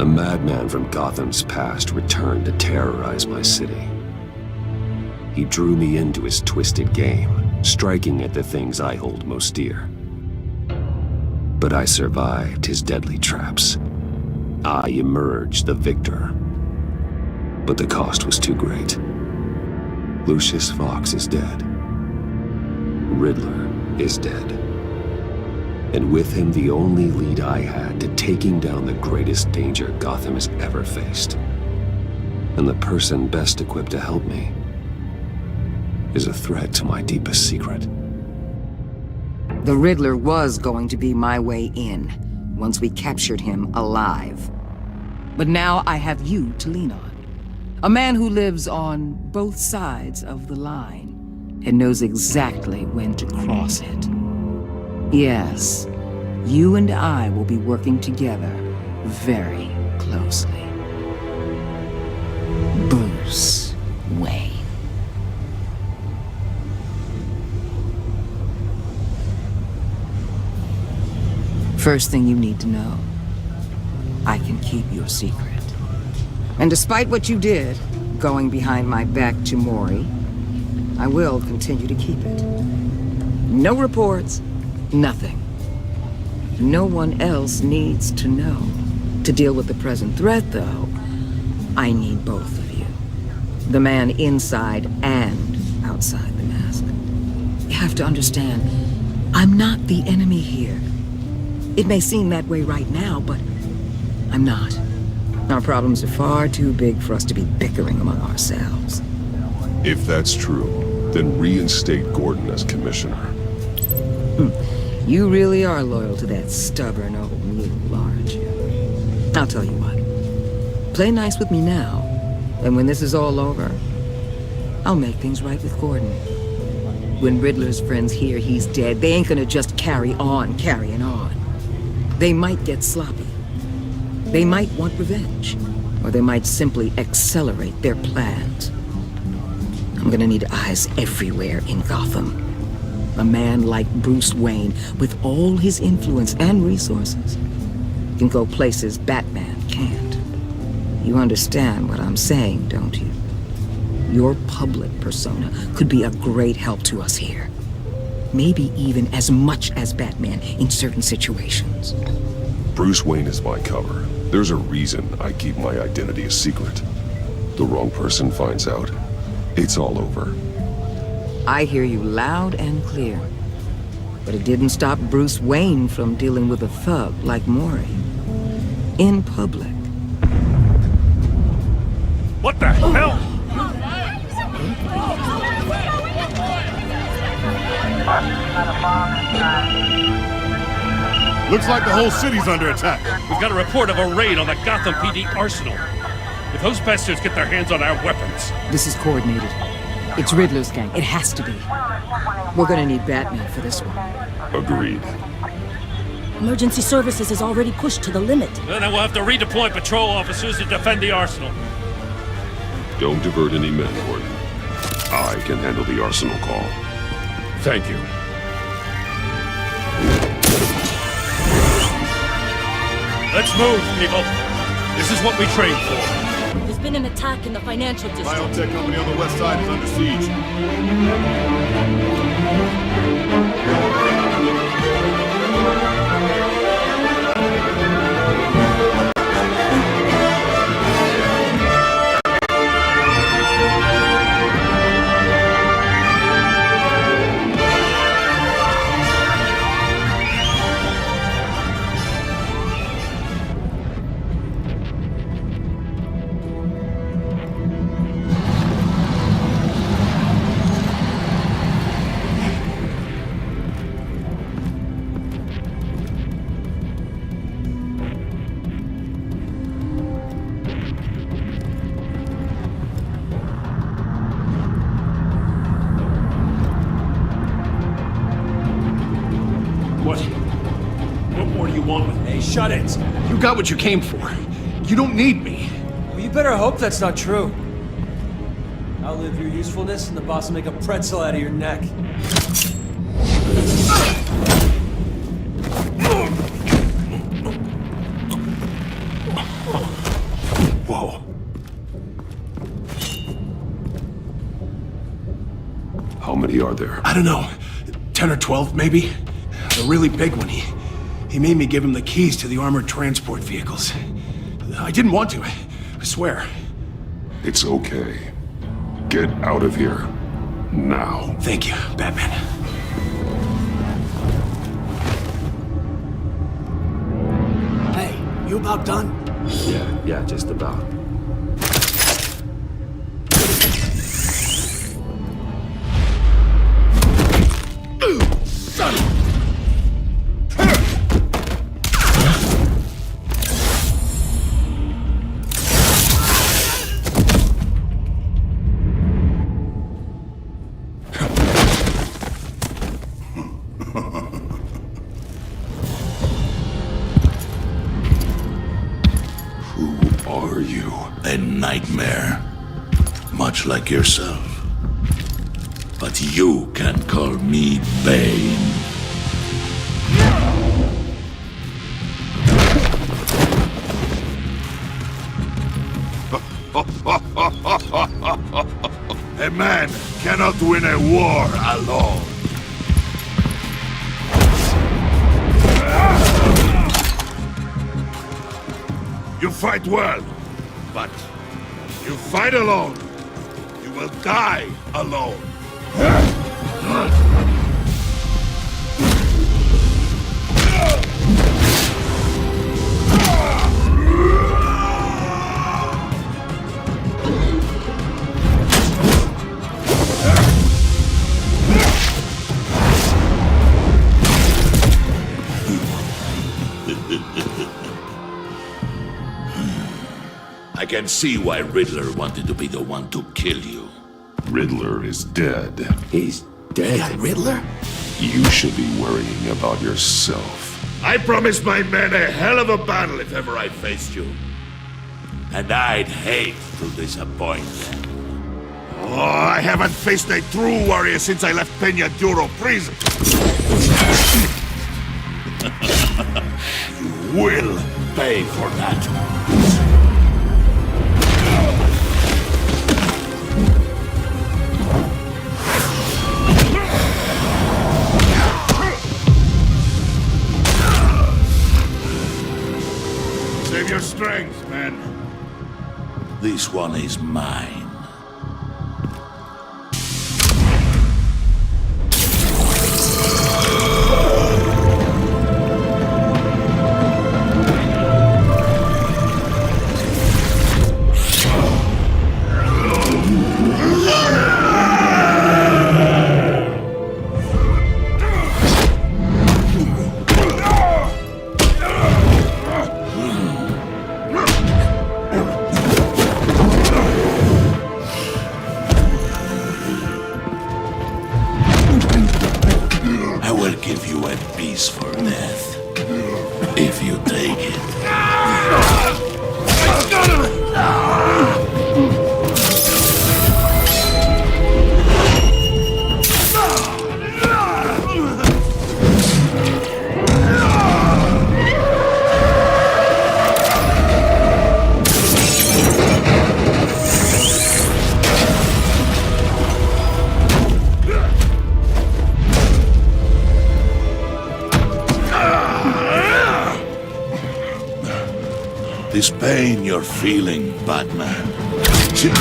A madman from Gotham's past returned to terrorize my city. He drew me into his twisted game, striking at the things I hold most dear. But I survived his deadly traps. I emerged the victor. But the cost was too great. Lucius Fox is dead. Riddler is dead. And with him the only lead I had to taking down the greatest danger Gotham has ever faced. And the person best equipped to help me is a threat to my deepest secret. The Riddler was going to be my way in, once we captured him alive. But now I have you to lean on. A man who lives on both sides of the line, and knows exactly when to cross it. Yes, you and I will be working together very closely. Bruce Wayne. First thing you need to know, I can keep your secret. And despite what you did, going behind my back to Mori, I will continue to keep it. No reports, nothing. No one else needs to know. To deal with the present threat, though, I need both of you. The man inside and outside the mask. You have to understand, I'm not the enemy here. It may seem that way right now, but I'm not. Our problems are far too big for us to be bickering among ourselves. If that's true, then reinstate Gordon as commissioner. You really are loyal to that stubborn old mule, aren't you? I'll tell you what. Play nice with me now, and when this is all over, I'll make things right with Gordon. When Riddler's friends hear he's dead, they ain't gonna just carry on carrying on. They might get sloppy. They might want revenge, or they might simply accelerate their plans. I'm gonna need eyes everywhere in Gotham. A man like Bruce Wayne, with all his influence and resources, can go places Batman can't. You understand what I'm saying, don't you? Your public persona could be a great help to us here. Maybe even as much as Batman in certain situations. Bruce Wayne is my cover. There's a reason I keep my identity a secret. The wrong person finds out, it's all over. I hear you loud and clear. But it didn't stop Bruce Wayne from dealing with a thug like Mori. In public. What the hell? Looks like the whole city's under attack. We've got a report of a raid on the Gotham PD arsenal. If those bastards get their hands on our weapons... This is coordinated. It's Riddler's gang. It has to be. We're gonna need Batman for this one. Agreed. Emergency services is already pushed to the limit. Then we'll have to redeploy patrol officers to defend the arsenal. Don't divert any men, Gordon. I can handle the arsenal call. Thank you. Let's move, people. This is what we trained for. There's been an attack in the financial district. Biotech company on the west side is under siege. What more do you want with me? Hey, shut it! You got what you came for. You don't need me. Well, you better hope that's not true. I'll live your usefulness, and the boss will make a pretzel out of your neck. How many are there? I don't know. 10 or 12, maybe? The really big one, he made me give him the keys to the armored transport vehicles. I didn't want to, I swear. It's okay. Get out of here. Now. Thank you, Batman. Hey, you about done? Yeah, just about. Son of... Who are you? A nightmare, much like yourself. But you can call me Bane. A man cannot win a war alone. You fight well, but you fight alone. You will die alone. I can see why Riddler wanted to be the one to kill you. Riddler is dead. He's dead. Riddler? You should be worrying about yourself. I promised my men a hell of a battle if ever I faced you. And I'd hate to disappoint them. Oh, I haven't faced a true warrior since I left Peña Duro prison. You will pay for that. Save your strength, man. This one is mine. Give you a peaceful death, if you take it. This pain you're feeling, Batman. Did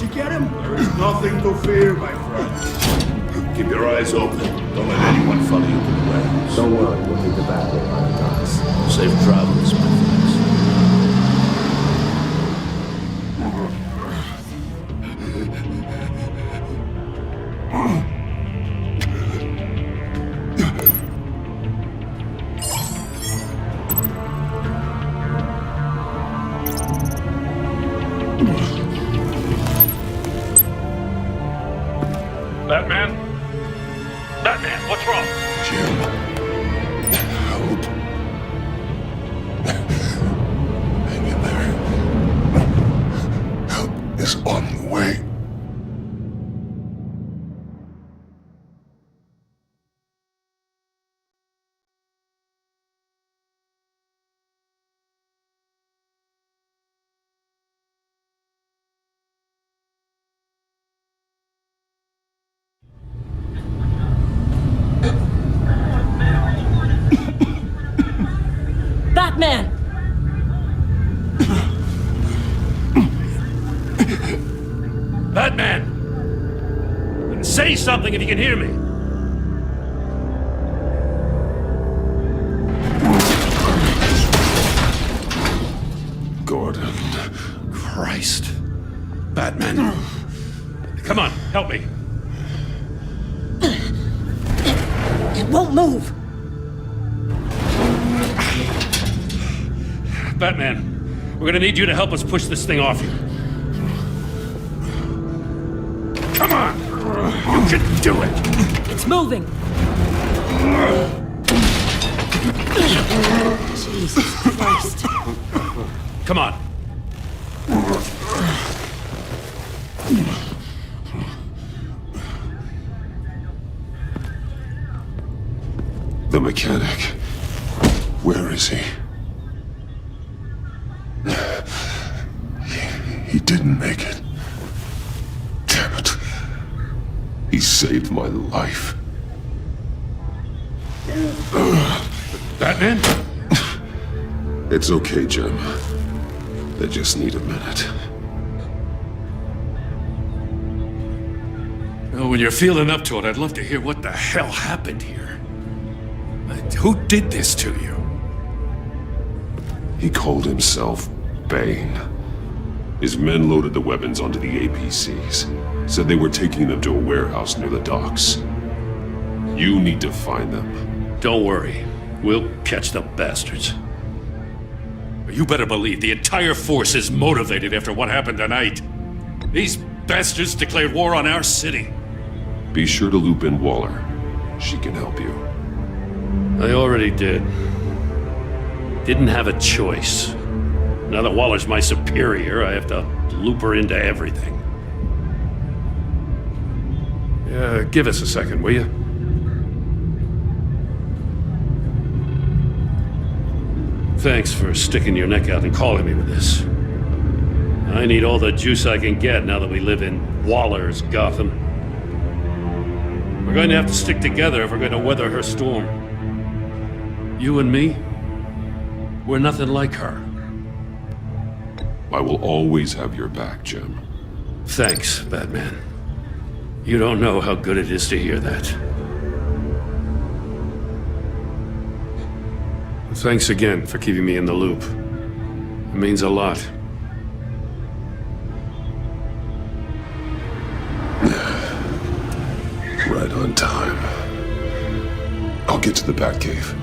you get him? There is nothing to fear, my friend. Keep your eyes open. Don't let anyone follow you to the warehouse. Don't worry, we'll meet the Batman on the docks. Safe travels, my friends. Say something if you can hear me. Gordon. Christ. Batman. Come on, help me. It won't move. Batman, we're gonna need you to help us push this thing off you. Come on! You can do it! It's moving. Jesus Christ. Come on. The mechanic. Where is he? He didn't make it. Damn it. He saved my life. Batman? It's okay, Jim. They just need a minute. Well, when you're feeling up to it, I'd love to hear what the hell happened here. Who did this to you? He called himself Bane. His men loaded the weapons onto the APCs. Said they were taking them to a warehouse near the docks. You need to find them. Don't worry. We'll catch the bastards. You better believe the entire force is motivated after what happened tonight. These bastards declared war on our city. Be sure to loop in Waller. She can help you. I already did. Didn't have a choice. Now that Waller's my superior, I have to loop her into everything. Yeah, give us a second, will you? Thanks for sticking your neck out and calling me with this. I need all the juice I can get now that we live in Waller's Gotham. We're going to have to stick together if we're going to weather her storm. You and me, we're nothing like her. I will always have your back, Jim. Thanks, Batman. You don't know how good it is to hear that. Thanks again for keeping me in the loop. It means a lot. Right on time. I'll get to the Batcave.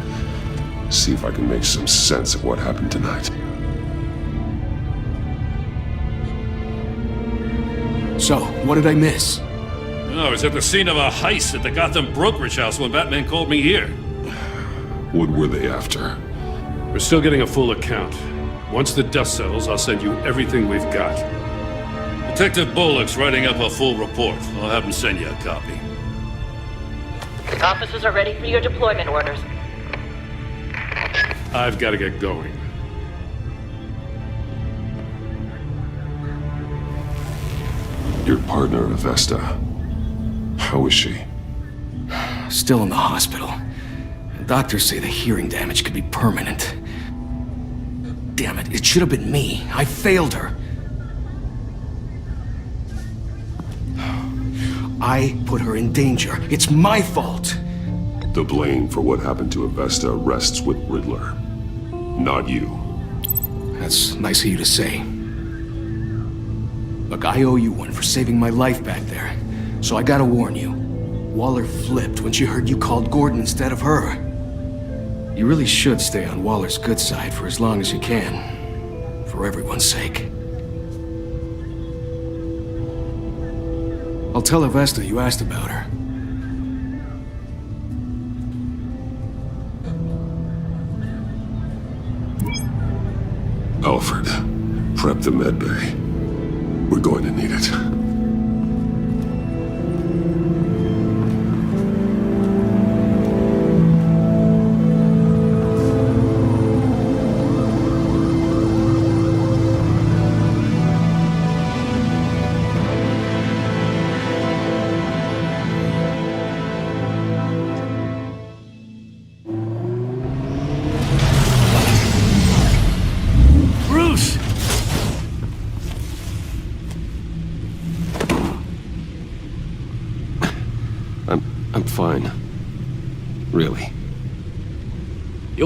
See if I can make some sense of what happened tonight. So, what did I miss? I was at the scene of a heist at the Gotham brokerage house when Batman called me here. What were they after? We're still getting a full account. Once the dust settles, I'll send you everything we've got. Detective Bullock's writing up a full report. I'll have him send you a copy. Officers are ready for your deployment orders. I've got to get going. Your partner, Avesta. How is she? Still in the hospital. The doctors say the hearing damage could be permanent. Damn it, it should have been me. I failed her. I put her in danger. It's my fault. The blame for what happened to Avesta rests with Riddler. Not you. That's nice of you to say. Look, I owe you one for saving my life back there. So I gotta warn you. Waller flipped when she heard you called Gordon instead of her. You really should stay on Waller's good side for as long as you can. For everyone's sake. I'll tell Avesta you asked about her. Alfred, prep the medbay. We're going to need it.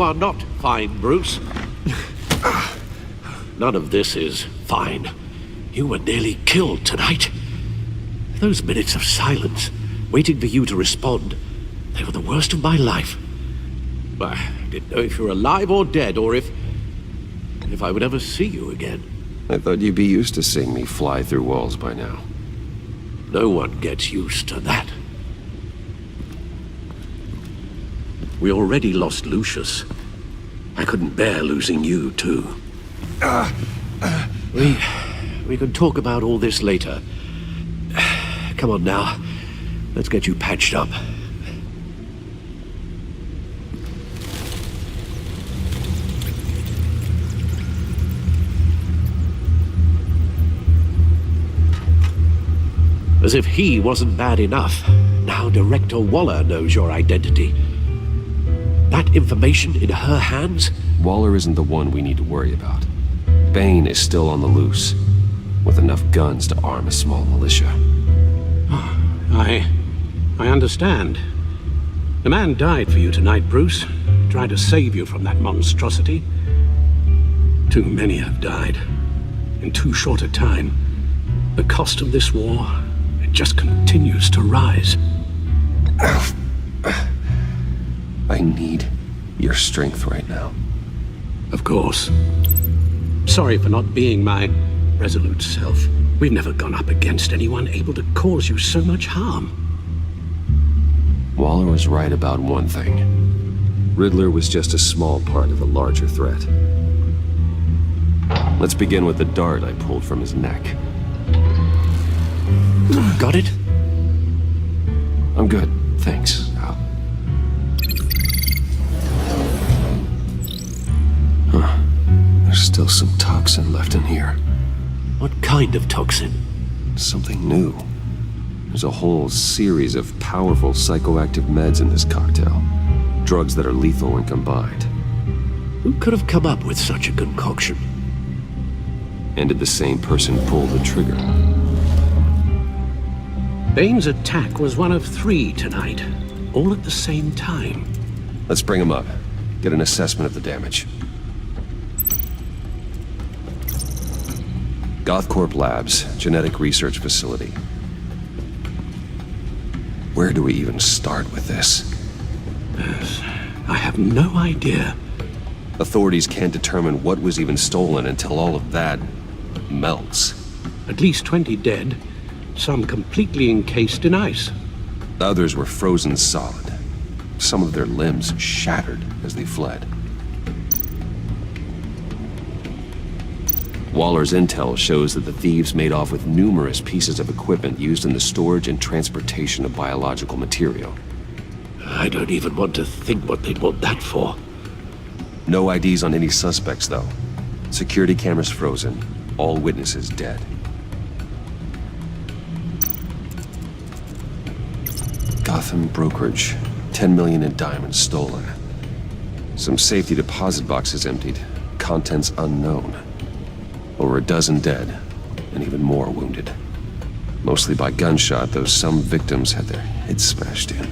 You are not fine, Bruce. None of this is fine. You were nearly killed tonight. Those minutes of silence, waiting for you to respond, they were the worst of my life. I didn't know if you were alive or dead, or if I would ever see you again. I thought you'd be used to seeing me fly through walls by now. No one gets used to that. We already lost Lucius. I couldn't bear losing you, too. We can talk about all this later. Come on now. Let's get you patched up. As if he wasn't bad enough, now Director Waller knows your identity. That information in her hands? Waller isn't the one we need to worry about. Bane is still on the loose, with enough guns to arm a small militia. I understand. The man died for you tonight, Bruce. Tried to save you from that monstrosity. Too many have died. In too short a time. The cost of this war, it just continues to rise. I need your strength right now. Of course. Sorry for not being my resolute self. We've never gone up against anyone able to cause you so much harm. Waller was right about one thing. Riddler was just a small part of a larger threat. Let's begin with the dart I pulled from his neck. Got it? I'm good, thanks. There's still some toxin left in here. What kind of toxin? Something new. There's a whole series of powerful psychoactive meds in this cocktail. Drugs that are lethal when combined. Who could have come up with such a concoction? And did the same person pull the trigger? Bane's attack was one of 3 tonight, all at the same time. Let's bring him up. Get an assessment of the damage. GothCorp Labs, genetic research facility. Where do we even start with this? I have no idea. Authorities can't determine what was even stolen until all of that melts. At least 20 dead, some completely encased in ice. Others were frozen solid. Some of their limbs shattered as they fled. Waller's intel shows that the thieves made off with numerous pieces of equipment used in the storage and transportation of biological material. I don't even want to think what they'd want that for. No IDs on any suspects, though. Security cameras frozen. All witnesses dead. Gotham brokerage. 10 million in diamonds stolen. Some safety deposit boxes emptied. Contents unknown. Over a dozen dead, and even more wounded. Mostly by gunshot, though some victims had their heads smashed in.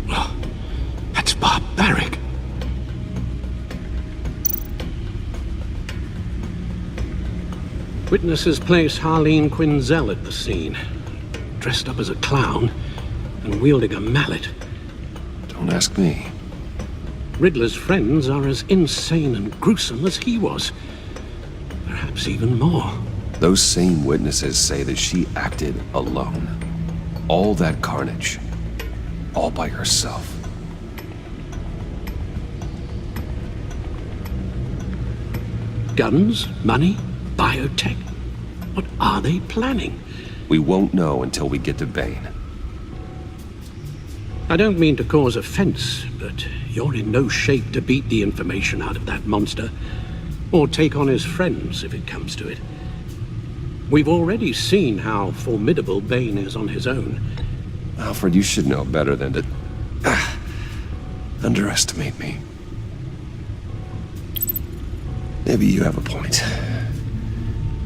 Oh, that's barbaric. Witnesses place Harleen Quinzel at the scene, dressed up as a clown and wielding a mallet. Don't ask me. Riddler's friends are as insane and gruesome as he was. Perhaps even more. Those same witnesses say that she acted alone. All that carnage. All by herself. Guns, money, biotech. What are they planning? We won't know until we get to Bane. I don't mean to cause offense, but you're in no shape to beat the information out of that monster. Or take on his friends, if it comes to it. We've already seen how formidable Bane is on his own. Alfred, you should know better than to underestimate me. Maybe you have a point.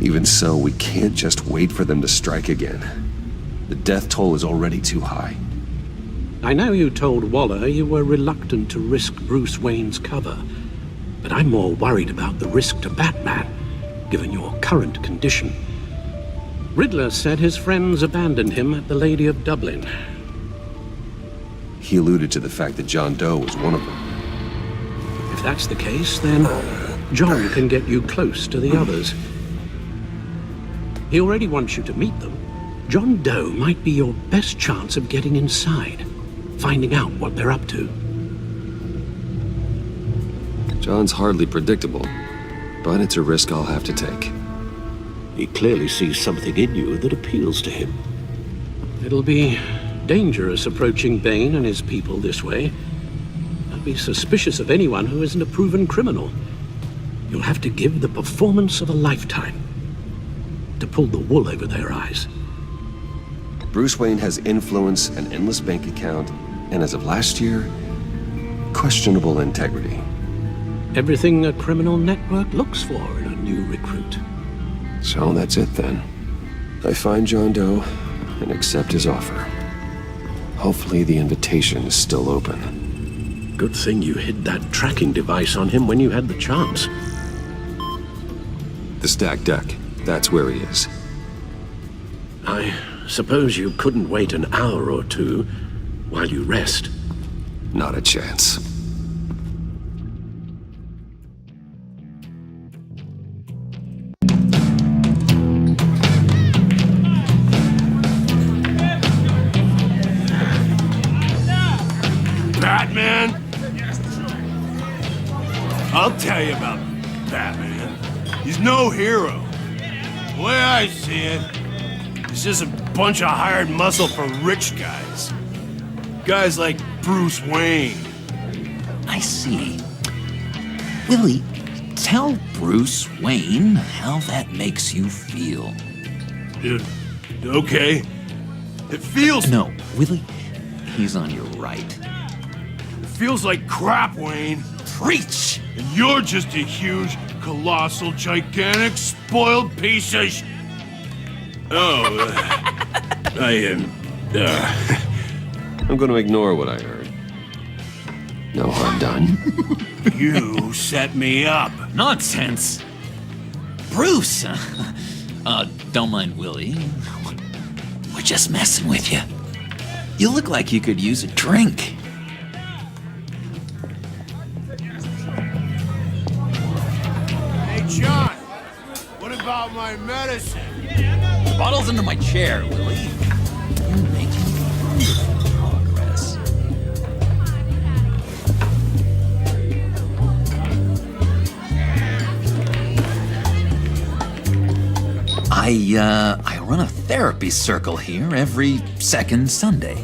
Even so, we can't just wait for them to strike again. The death toll is already too high. I know you told Waller you were reluctant to risk Bruce Wayne's cover, but I'm more worried about the risk to Batman, given your current condition. Riddler said his friends abandoned him at the Lady of Dublin. He alluded to the fact that John Doe was one of them. If that's the case, then John can get you close to the others. He already wants you to meet them. John Doe might be your best chance of getting inside, finding out what they're up to. John's hardly predictable, but it's a risk I'll have to take. He clearly sees something in you that appeals to him. It'll be dangerous approaching Bane and his people this way. I'd be suspicious of anyone who isn't a proven criminal. You'll have to give the performance of a lifetime to pull the wool over their eyes. Bruce Wayne has influence, an endless bank account, and as of last year, questionable integrity. Everything a criminal network looks for in a new recruit. So that's it then. I find John Doe and accept his offer. Hopefully the invitation is still open. Good thing you hid that tracking device on him when you had the chance. The stacked deck, that's where he is. I suppose you couldn't wait an hour or two while you rest. Not a chance. Batman? I'll tell you about Batman. He's no hero. The way I see it, he's just a bunch of hired muscle for rich guys. Guys like Bruce Wayne. I see. Willie, tell Bruce Wayne how that makes you feel. Okay. It feels... No, Willie, he's on your right. It feels like crap, Wayne. Preach! And you're just a huge, colossal, gigantic, spoiled piece of I'm gonna ignore what I heard. No harm done. You set me up. Nonsense! Bruce! Don't mind Willie. We're just messing with you. You look like you could use a drink. Hey, John. What about my medicine? The bottle's under my chair, Willie. You're making wonderful progress. I run a therapy circle here every second Sunday.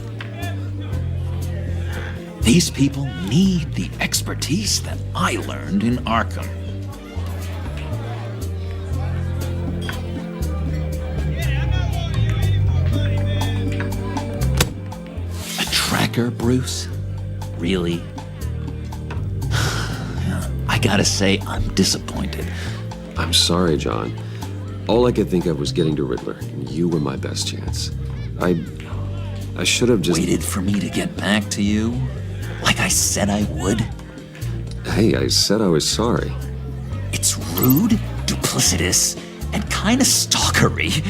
These people need the expertise that I learned in Arkham. A tracker, Bruce? Really? I gotta say, I'm disappointed. I'm sorry, John. All I could think of was getting to Riddler, and you were my best chance. I should have just... Waited for me to get back to you? Like I said I would? Hey, I said I was sorry. It's rude, duplicitous, and kinda stalkery.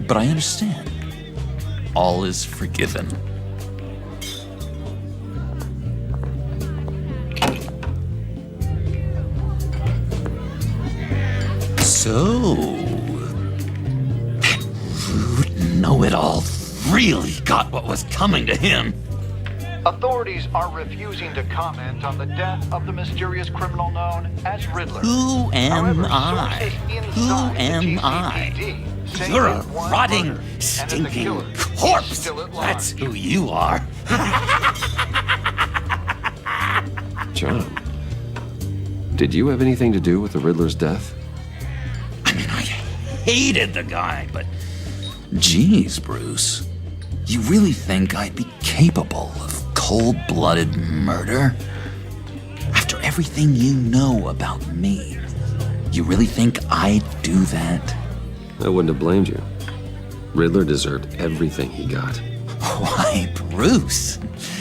But I understand. All is forgiven. So... that rude know-it-all really got what was coming to him. Authorities are refusing to comment on the death of the mysterious criminal known as Riddler. Who am I? Who am I? You're a rotting, stinking corpse. That's who you are. John, did you have anything to do with the Riddler's death? I mean, I hated the guy, but... Geez, Bruce. You really think I'd be capable of cold-blooded murder? After everything you know about me, you really think I'd do that? I wouldn't have blamed you. Riddler deserved everything he got. Why, Bruce?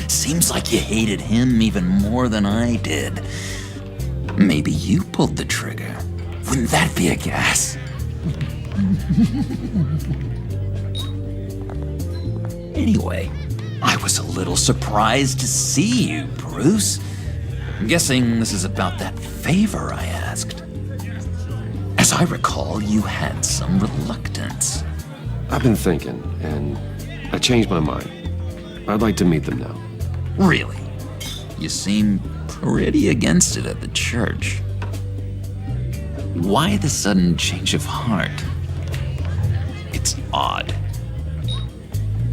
Seems like you hated him even more than I did. Maybe you pulled the trigger. Wouldn't that be a gas? Anyway, I was a little surprised to see you, Bruce. I'm guessing this is about that favor I asked. As I recall, you had some reluctance. I've been thinking, and I changed my mind. I'd like to meet them now. Really? You seem pretty against it at the church. Why the sudden change of heart? It's odd.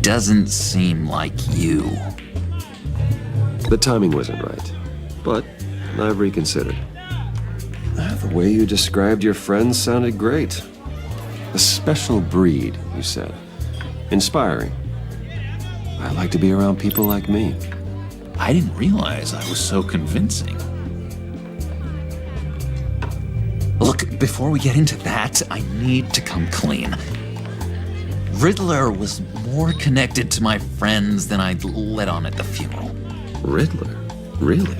Doesn't seem like you. The timing wasn't right, but I've reconsidered. The way you described your friends sounded great. A special breed, you said. Inspiring. I like to be around people like me. I didn't realize I was so convincing. Look, before we get into that, I need to come clean. Riddler was more connected to my friends than I'd let on at the funeral. Riddler? Really?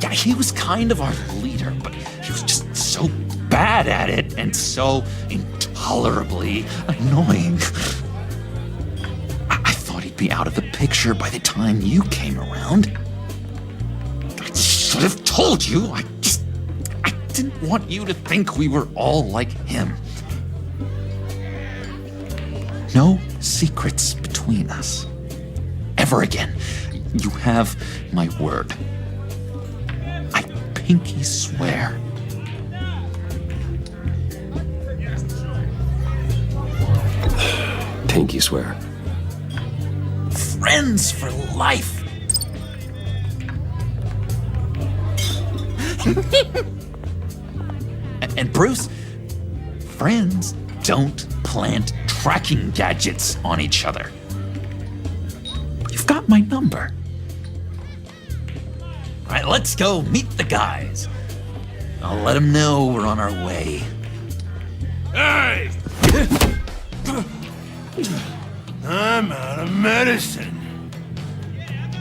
Yeah, he was kind of our leader, but he was just so bad at it and so intolerably annoying. I thought he'd be out of the picture by the time you came around. I should have told you. I didn't want you to think we were all like him. No secrets between us. Ever again. You have my word. I pinky swear. Pinky swear. Friends for life. And Bruce, friends don't plant tracking gadgets on each other. You've got my number. All right, let's go meet the guys. I'll let them know we're on our way. Hey! I'm out of medicine.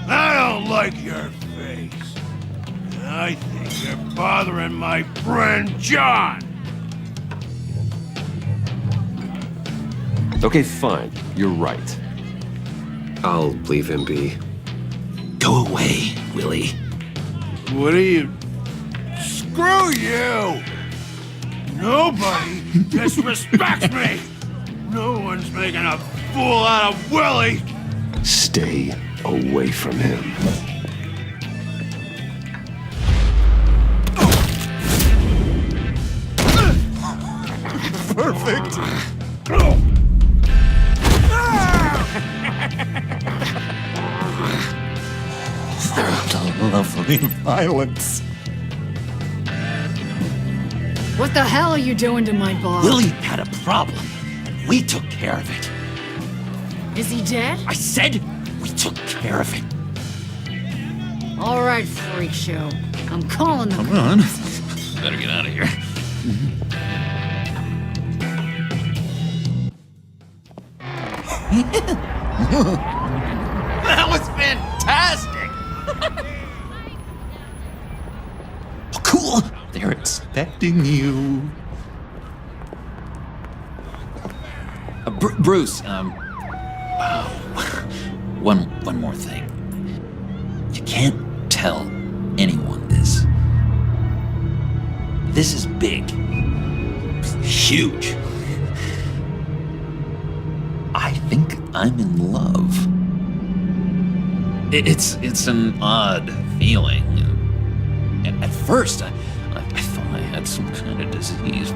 I don't like your face. I think you're bothering my friend John. Okay, fine. You're right. I'll leave him be. Go away, Willie. What are you... Screw you! Nobody disrespects me! No one's making a fool out of Willie! Stay away from him. Perfect! The lovely violence. What the hell are you doing to my boss? Willie had a problem, and we took care of it. Is he dead? I said we took care of it. All right, freak show. I'm calling the Come on. Better get out of here. That was fantastic! Oh, cool! They're expecting you. Bruce, one more thing. You can't tell anyone this. This is big. Huge. I think I'm in love. It's an odd feeling. At first, I thought I had some kind of disease,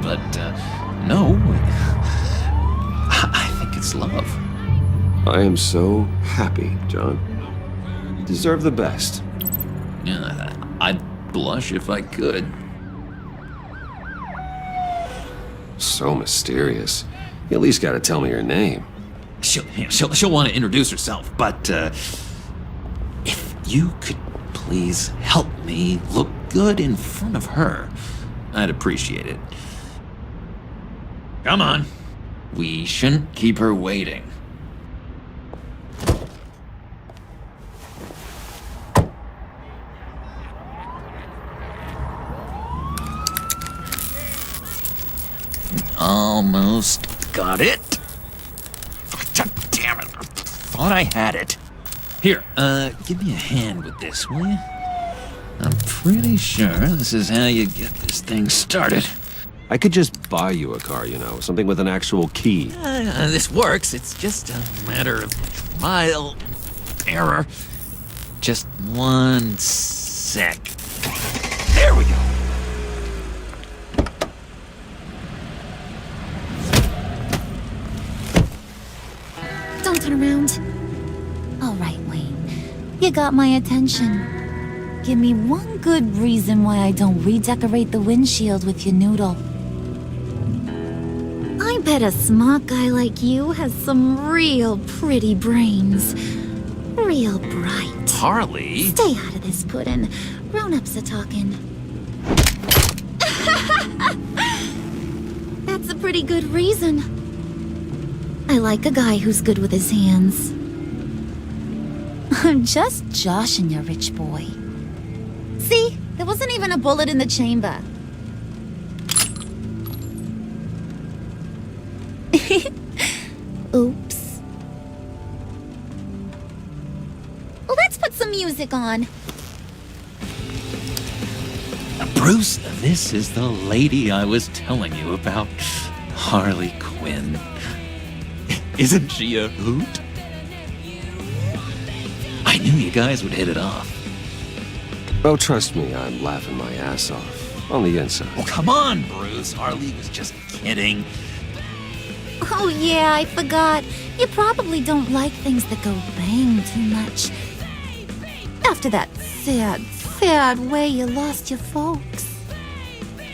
but no. I think it's love. I am so happy, John. You deserve the best. Yeah, I'd blush if I could. So mysterious. You at least gotta tell me your name. She'll want to introduce herself, but if you could please help me look good in front of her, I'd appreciate it. Come on. We shouldn't keep her waiting. Almost got it. God damn it. Thought I had it. Here, give me a hand with this, will you? I'm pretty sure this is how you get this thing started. I could just buy you a car, you know, something with an actual key. This works. It's just a matter of trial and error. Just one sec. There we go. Don't turn around. All right, Wayne. You got my attention. Give me one good reason why I don't redecorate the windshield with your noodle. I bet a smart guy like you has some real pretty brains. Real bright. Harley? Stay out of this, Puddin'. Grown-ups are talking. That's a pretty good reason. I like a guy who's good with his hands. I'm just joshing you, rich boy. See? There wasn't even a bullet in the chamber. Oops. Let's put some music on. Bruce, this is the lady I was telling you about. Harley Quinn. Isn't she a hoot? I knew you guys would hit it off. Oh, trust me, I'm laughing my ass off. On the inside. Oh, come on, Bruce. Harley was just kidding. Oh yeah, I forgot. You probably don't like things that go bang too much. After that sad way you lost your folks.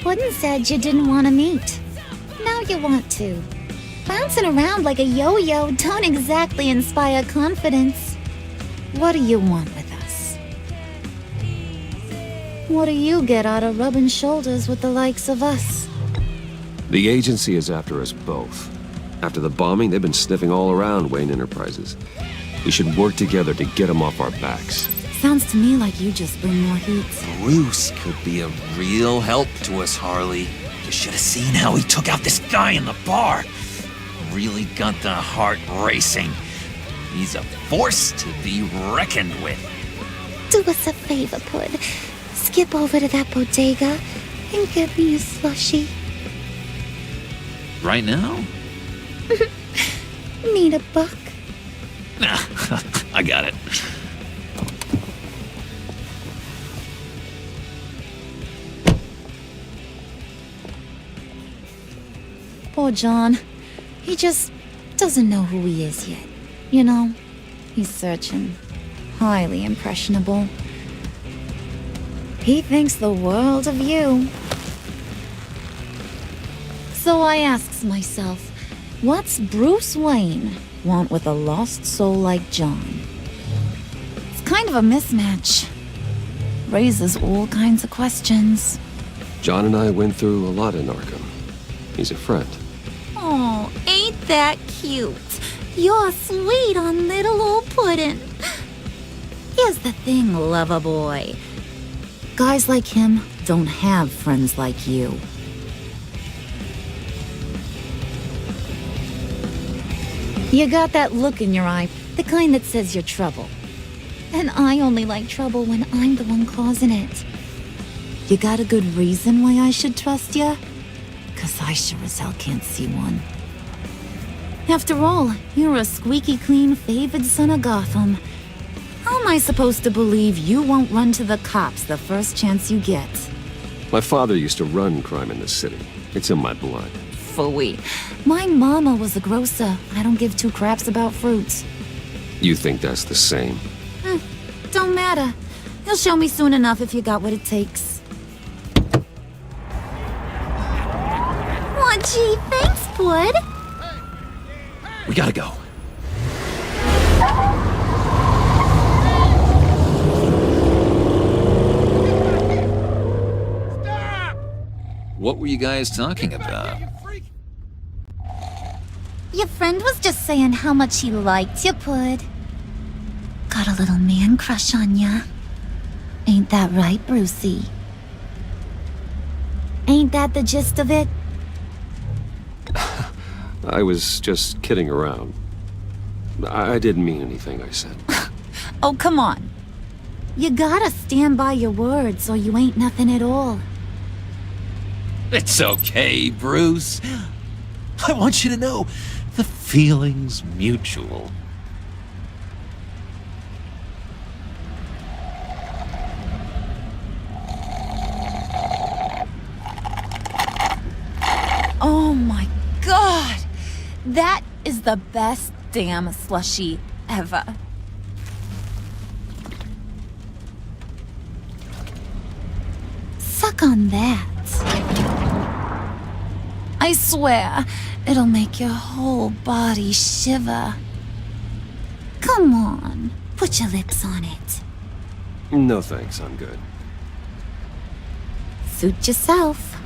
Puddin' said you didn't want to meet. Now you want to. Bouncing around like a yo-yo don't exactly inspire confidence. What do you want with us? What do you get out of rubbing shoulders with the likes of us? The agency is after us both. After the bombing, they've been sniffing all around Wayne Enterprises. We should work together to get them off our backs. Sounds to me like you just bring more heat. Bruce could be a real help to us, Harley. You should have seen how he took out this guy in the bar. Really got the heart racing. He's a force to be reckoned with. Do us a favor, Pud. Skip over to that bodega and get me a slushie. Right now? Need a buck? Nah, I got it. Poor John. He just doesn't know who he is yet. You know, he's searching. Highly impressionable. He thinks the world of you. So I asks myself, what's Bruce Wayne want with a lost soul like John? It's kind of a mismatch. Raises all kinds of questions. John and I went through a lot in Arkham. He's a friend. Oh, ain't that cute? You're sweet on little old Puddin'. Here's the thing, lover boy. Guys like him don't have friends like you. You got that look in your eye, the kind that says you're trouble. And I only like trouble when I'm the one causing it. You got a good reason why I should trust you? 'Cause I sure as hell can't see one. After all, you're a squeaky clean favored son of Gotham. How am I supposed to believe you won't run to the cops the first chance you get? My father used to run crime in this city. It's in my blood. Phooey. My mama was a grocer. I don't give two craps about fruits. You think that's the same? Don't matter. You'll show me soon enough if you got what it takes. Aw, gee, thanks, Bud. We gotta go. What were you guys talking about? Your friend was just saying how much he liked you, Pud. Got a little man crush on ya. Ain't that right, Brucey? Ain't that the gist of it? I was just kidding around. I didn't mean anything I said. Oh, come on. You gotta stand by your words or you ain't nothing at all. It's okay, Bruce. I want you to know the feeling's mutual. Oh my god! That is the best damn slushie ever. Suck on that. I swear, it'll make your whole body shiver. Come on, put your lips on it. No thanks, I'm good. Suit yourself.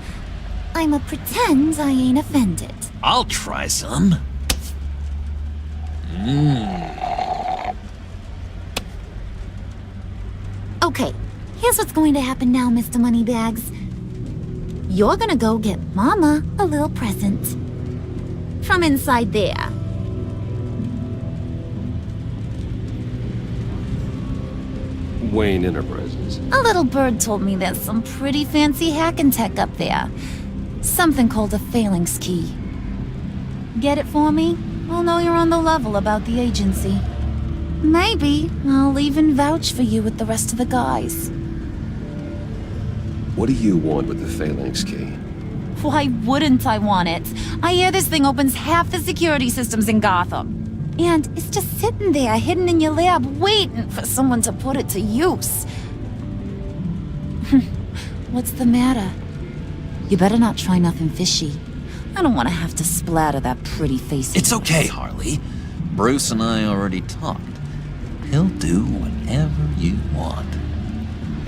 I'ma pretend I ain't offended. I'll try some. Okay, here's what's going to happen now, Mr. Moneybags. You're gonna go get Mama a little present. From inside there. Wayne Enterprises. A little bird told me there's some pretty fancy hacking tech up there. Something called a phalanx key. Get it for me? I'll know you're on the level about the agency. Maybe I'll even vouch for you with the rest of the guys. What do you want with the phalanx key? Why wouldn't I want it? I hear this thing opens half the security systems in Gotham. And it's just sitting there, hidden in your lab, waiting for someone to put it to use. What's the matter? You better not try nothing fishy. I don't want to have to splatter that pretty face. It's okay, Harley. Bruce and I already talked. He'll do whatever you want.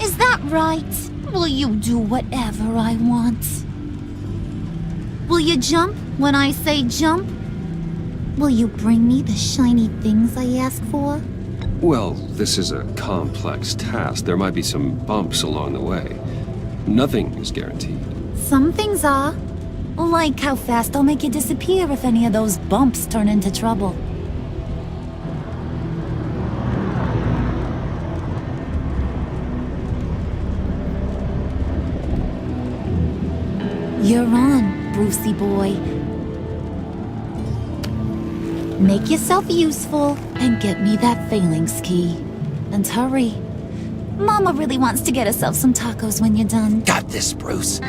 Is that right? Will you do whatever I want? Will you jump when I say jump? Will you bring me the shiny things I ask for? Well, this is a complex task. There might be some bumps along the way. Nothing is guaranteed. Some things are. Like how fast I'll make you disappear if any of those bumps turn into trouble. You're on, Brucey boy. Make yourself useful and get me that phalanx key. And hurry. Mama really wants to get herself some tacos when you're done. Got this, Bruce.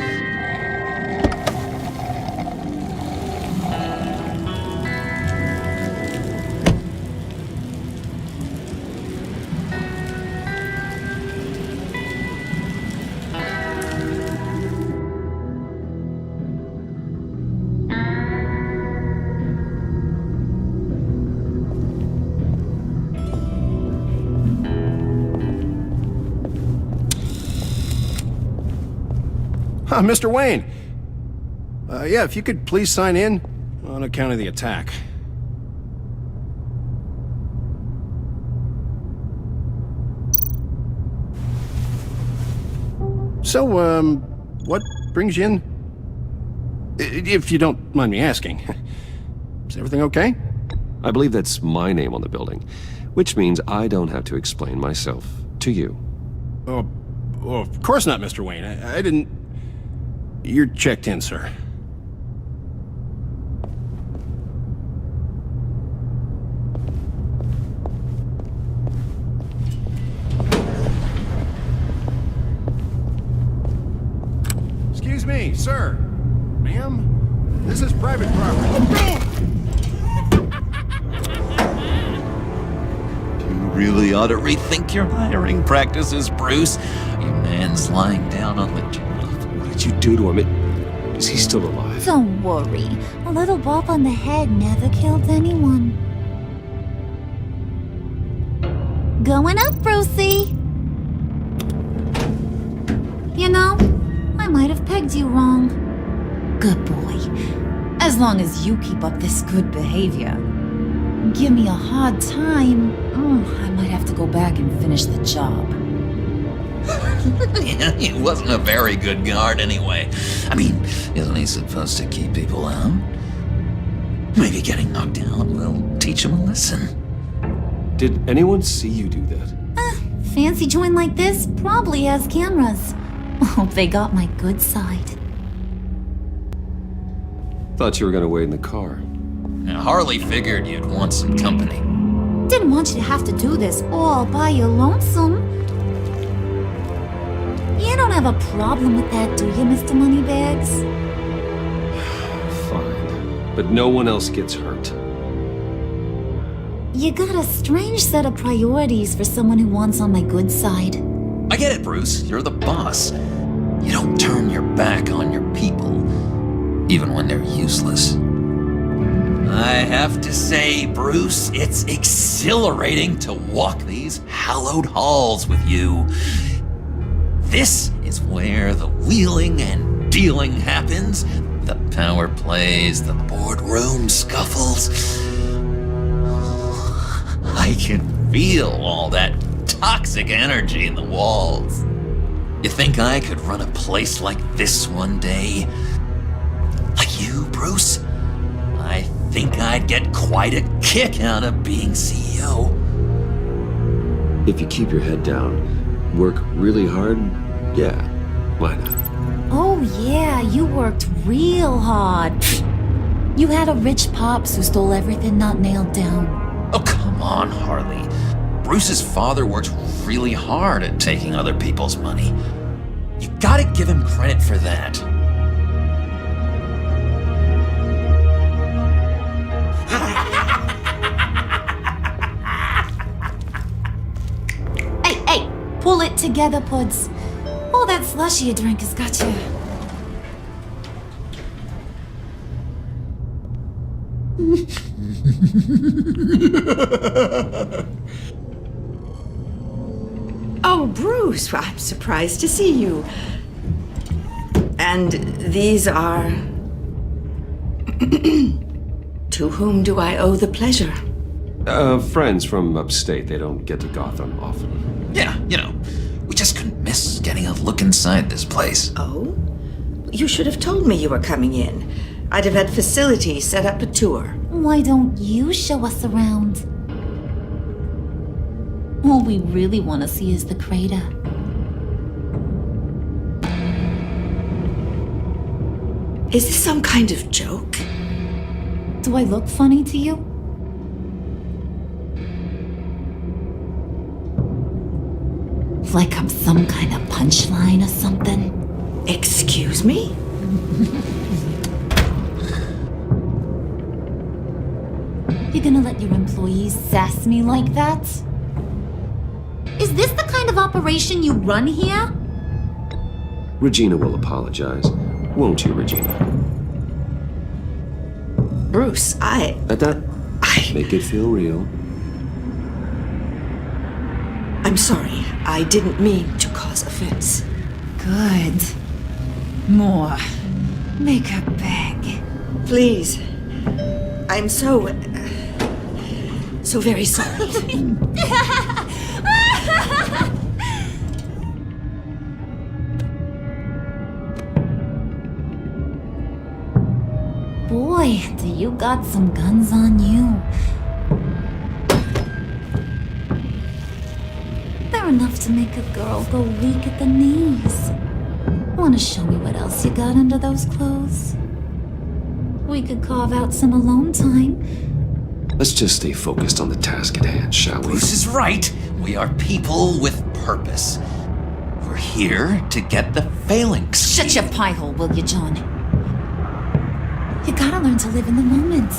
Mr. Wayne. Yeah, if you could please sign in on account of the attack. So, what brings you in? If you don't mind me asking. Is everything okay? I believe that's my name on the building, which means I don't have to explain myself to you. Oh, of course not, Mr. Wayne. I didn't... You're checked in, sir. Excuse me, sir. Ma'am, this is private property. You really ought to rethink your hiring practices, Bruce. Your man's lying down on the job. What did you do to him? Is he still alive? Don't worry. A little bump on the head never killed anyone. Going up, Brucey. You know, I might have pegged you wrong. Good boy. As long as you keep up this good behavior. Give me a hard time, I might have to go back and finish the job. Yeah, he wasn't a very good guard anyway. I mean, isn't he supposed to keep people out? Maybe getting knocked down will teach him a lesson. Did anyone see you do that? Fancy joint like this probably has cameras. Hope they got my good side. Thought you were gonna wait in the car. Now, Harley figured you'd want some company. Didn't want you to have to do this all by your lonesome. You don't have a problem with that, do you, Mr. Moneybags? Fine. But no one else gets hurt. You got a strange set of priorities for someone who wants on my good side. I get it, Bruce. You're the boss. You don't turn your back on your people, even when they're useless. I have to say, Bruce, it's exhilarating to walk these hallowed halls with you. This is where the wheeling and dealing happens, the power plays, the boardroom scuffles. I can feel all that toxic energy in the walls. You think I could run a place like this one day? Like you, Bruce? I think I'd get quite a kick out of being CEO. If you keep your head down, work really hard, yeah, why not? Oh yeah, you worked real hard. You had a rich pops who stole everything not nailed down. Oh, come on, Harley. Bruce's father worked really hard at taking other people's money. You gotta give him credit for that. Hey, pull it together, Puds. All that slushy you drink has got you. Oh, Bruce, I'm surprised to see you. And these are... To whom do I owe the pleasure? Friends from upstate. They don't get to Gotham often. Yeah, you know, we just couldn't miss getting a look inside this place. Oh? You should have told me you were coming in. I'd have had facilities set up a tour. Why don't you show us around? All we really want to see is the crater. Is this some kind of joke? Do I look funny to you? Like I'm some kind of punchline or something? Excuse me? You gonna let your employees sass me like that? Is this the kind of operation you run here? Regina will apologize. Won't you, Regina? Bruce, Make it feel real. I'm sorry. I didn't mean to cause offense. Good. More. Make her beg. Please. I'm so very sorry. Boy, do you got some guns on you. They're enough to make a girl go weak at the knees. Wanna show me what else you got under those clothes? We could carve out some alone time. Let's just stay focused on the task at hand, shall we? Bruce is right. We are people with purpose. We're here to get the phalanx. Shut your pie hole, will you, John? You gotta learn to live in the moment.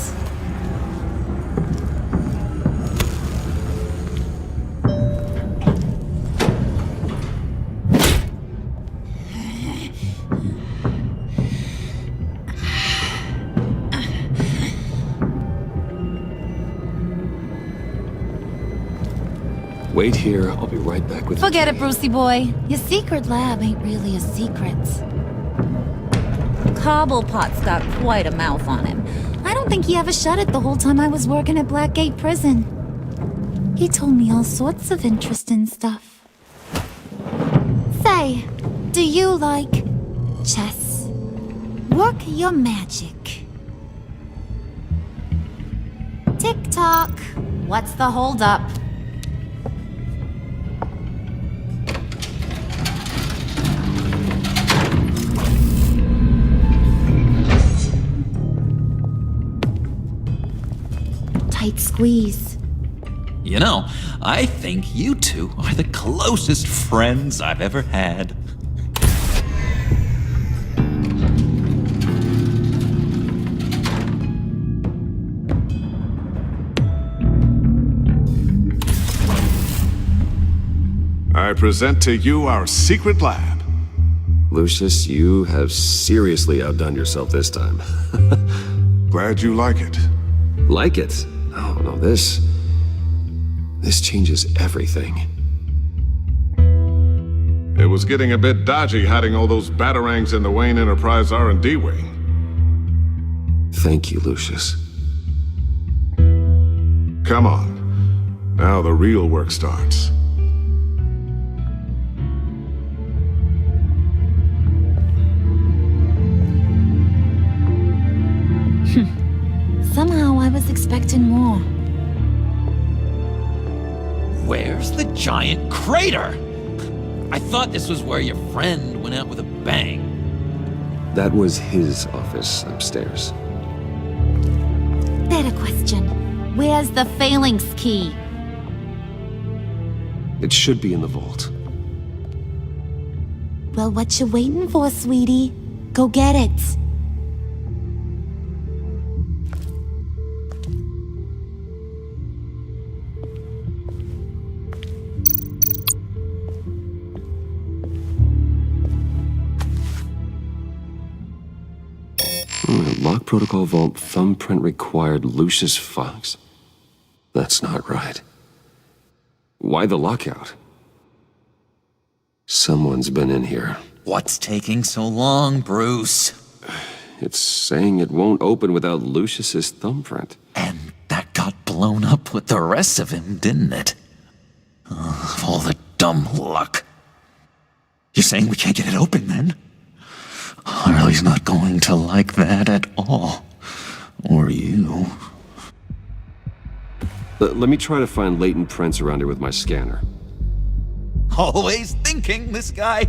Wait here. I'll be right back with Forget it, Brucey boy. Your secret lab ain't really a secret. Cobblepot's got quite a mouth on him. I don't think he ever shut it the whole time I was working at Blackgate Prison. He told me all sorts of interesting stuff. Say, do you like chess? Work your magic. Tick-tock. What's the holdup? Tight squeeze. You know, I think you two are the closest friends I've ever had. I present to you our secret lab. Lucius, you have seriously outdone yourself this time. Glad you like it. Like it? Oh, no, this changes everything. It was getting a bit dodgy hiding all those batarangs in the Wayne Enterprise R&D wing. Thank you, Lucius. Come on. Now the real work starts. Somehow I was expecting more. Where's the giant crater? I thought this was where your friend went out with a bang. That was his office upstairs. Better question. Where's the phalanx key? It should be in the vault. Well, what you waiting for, sweetie? Go get it. Lock protocol vault thumbprint required Lucius Fox. That's not right. Why the lockout? Someone's been in here. What's taking so long, Bruce? It's saying it won't open without Lucius's thumbprint. And that got blown up with the rest of him, didn't it? All the dumb luck. You're saying we can't get it open, then? Harley's not going to like that at all. Or you. Let me try to find latent prints around here with my scanner. Always thinking, this guy.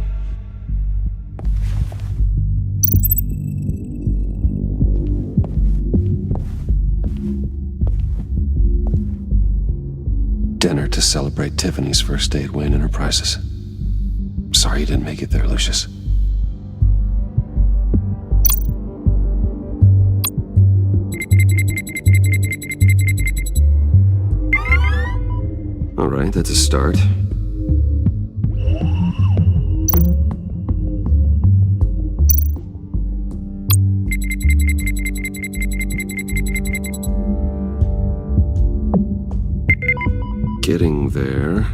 Dinner to celebrate Tiffany's first day at Wayne Enterprises. Sorry you didn't make it there, Lucius. All right, that's a start. Getting there.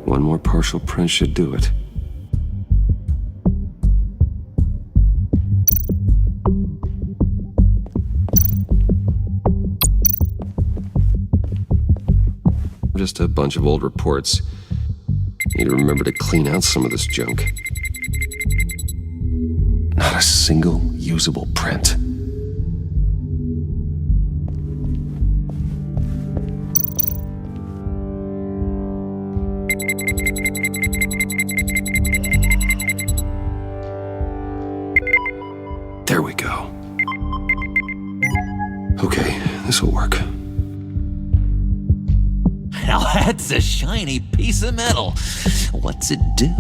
One more partial print should do it. Just a bunch of old reports. Need to remember to clean out some of this junk. Not a single usable print. There we go. Okay, this will work. Now that's a shiny piece of metal. What's it do?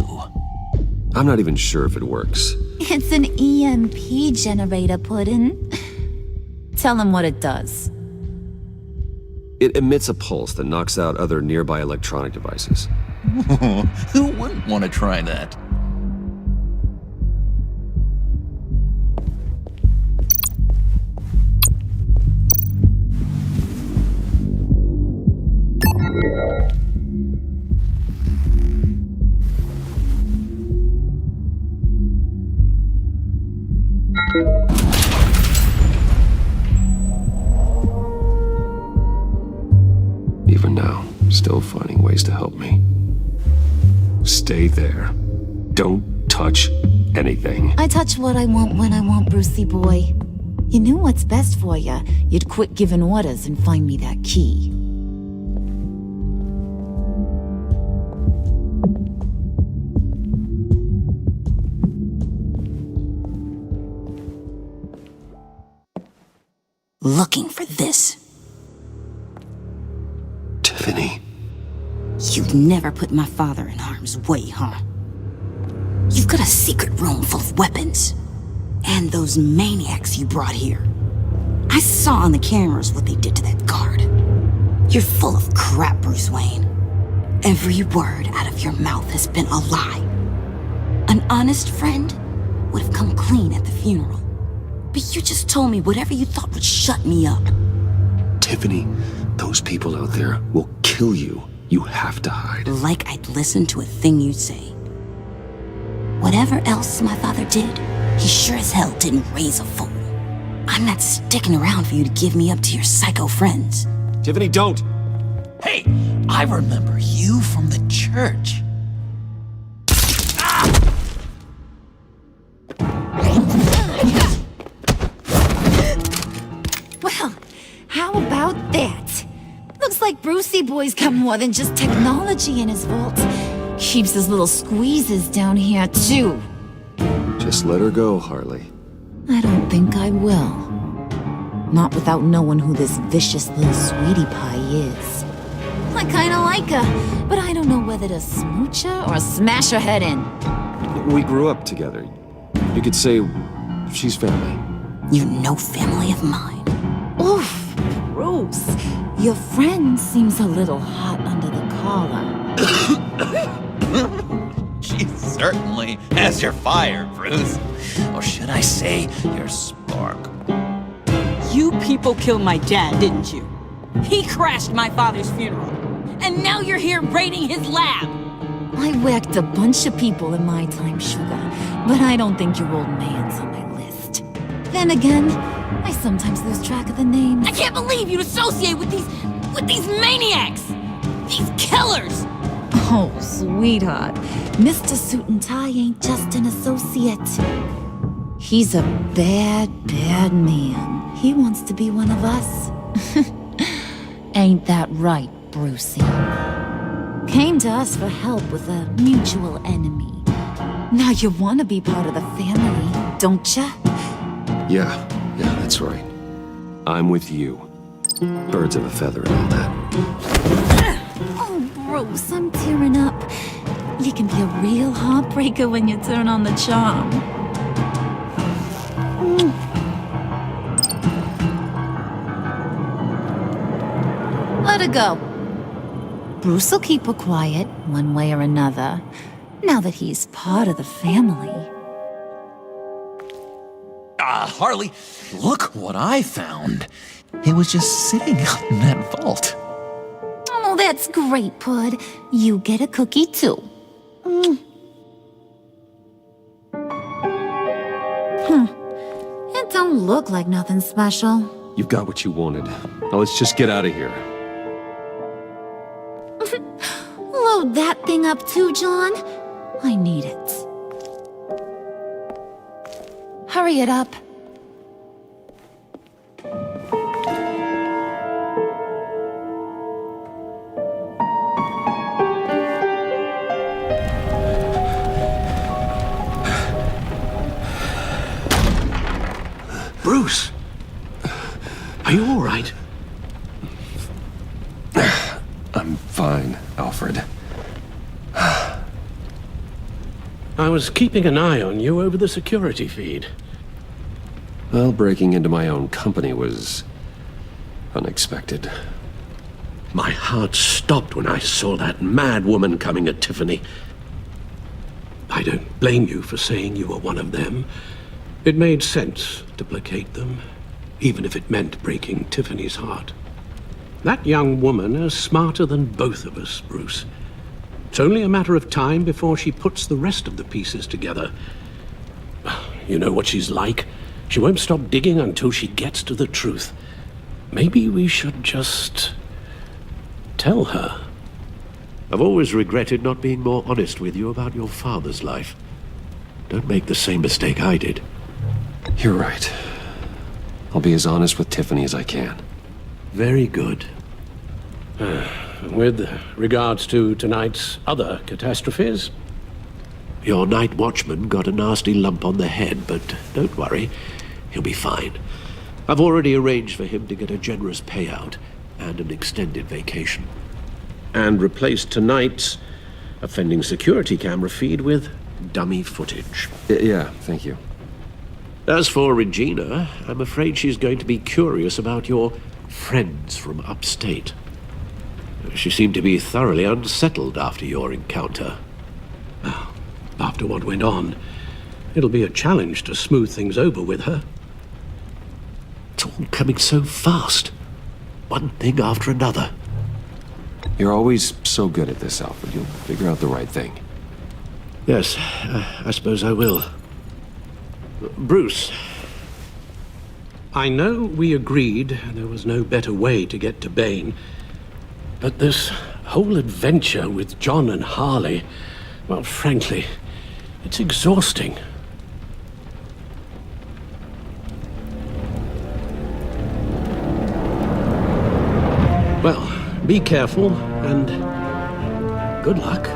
I'm not even sure if it works. It's an EMP generator, Puddin'. Tell him what it does. It emits a pulse that knocks out other nearby electronic devices. Who wouldn't want to try that? Even now, still finding ways to help me. Stay there. Don't touch anything. I touch what I want when I want, Brucey boy. You knew what's best for you. You'd quit giving orders and find me that key. Looking for this. Tiffany. You'd never put my father in harm's way, huh? You've got a secret room full of weapons. And those maniacs you brought here. I saw on the cameras what they did to that guard. You're full of crap, Bruce Wayne. Every word out of your mouth has been a lie. An honest friend would have come clean at the funeral. But you just told me whatever you thought would shut me up. Tiffany, those people out there will kill you. You have to hide. Like I'd listen to a thing you'd say. Whatever else my father did, he sure as hell didn't raise a fool. I'm not sticking around for you to give me up to your psycho friends. Tiffany, don't! Hey, I remember you from the church. Well, how about that? Looks like Brucey boy's got more than just technology in his vault. Keeps his little squeezes down here, too. Just let her go, Harley. I don't think I will. Not without knowing who this vicious little sweetie pie is. I kinda like her, but I don't know whether to smooch her or smash her head in. We grew up together. You could say she's family. You're no family of mine. Oof, Bruce. Your friend seems a little hot under the collar. She certainly has your fire, Bruce. Or should I say, your spark. You people killed my dad, didn't you? He crashed my father's funeral. And now you're here raiding his lab. I whacked a bunch of people in my time, Sugar, but I don't think your old man's on my list. Then again, I sometimes lose track of the names. I can't believe you'd associate with these maniacs! These killers! Oh, sweetheart. Mr. Suit and Tie ain't just an associate. He's a bad, bad man. He wants to be one of us. Ain't that right, Brucey? Came to us for help with a mutual enemy. Now you want to be part of the family, don't ya? Yeah, that's right. I'm with you. Birds of a feather and all that. Oh, Bruce, I'm tearing up. You can be a real heartbreaker when you turn on the charm. Let her go. Bruce will keep her quiet, one way or another, now that he's part of the family. Harley, look what I found. It was just sitting up in that vault. Oh, that's great, Pud. You get a cookie, too. It don't look like nothing special. You've got what you wanted. Now let's just get out of here. Load that thing up too, John. I need it. Hurry it up. Bruce! Are you all right? I'm fine, Alfred. I was keeping an eye on you over the security feed. Well, breaking into my own company was unexpected. My heart stopped when I saw that mad woman coming at Tiffany. I don't blame you for saying you were one of them. It made sense to placate them, even if it meant breaking Tiffany's heart. That young woman is smarter than both of us, Bruce. It's only a matter of time before she puts the rest of the pieces together. You know what she's like? She won't stop digging until she gets to the truth. Maybe we should just tell her. I've always regretted not being more honest with you about your father's life. Don't make the same mistake I did. You're right. I'll be as honest with Tiffany as I can. Very good. With regards to tonight's other catastrophes? Your night watchman got a nasty lump on the head, but don't worry. He'll be fine. I've already arranged for him to get a generous payout and an extended vacation. And replaced tonight's offending security camera feed with dummy footage. Yeah, thank you. As for Regina, I'm afraid she's going to be curious about your friends from upstate. She seemed to be thoroughly unsettled after your encounter. Well, after what went on, it'll be a challenge to smooth things over with her. It's all coming so fast. One thing after another. You're always so good at this, Alfred. You'll figure out the right thing. Yes, I suppose I will. Bruce. I know we agreed there was no better way to get to Bane, but this whole adventure with John and Harley, well, frankly, it's exhausting. Well, be careful, and good luck.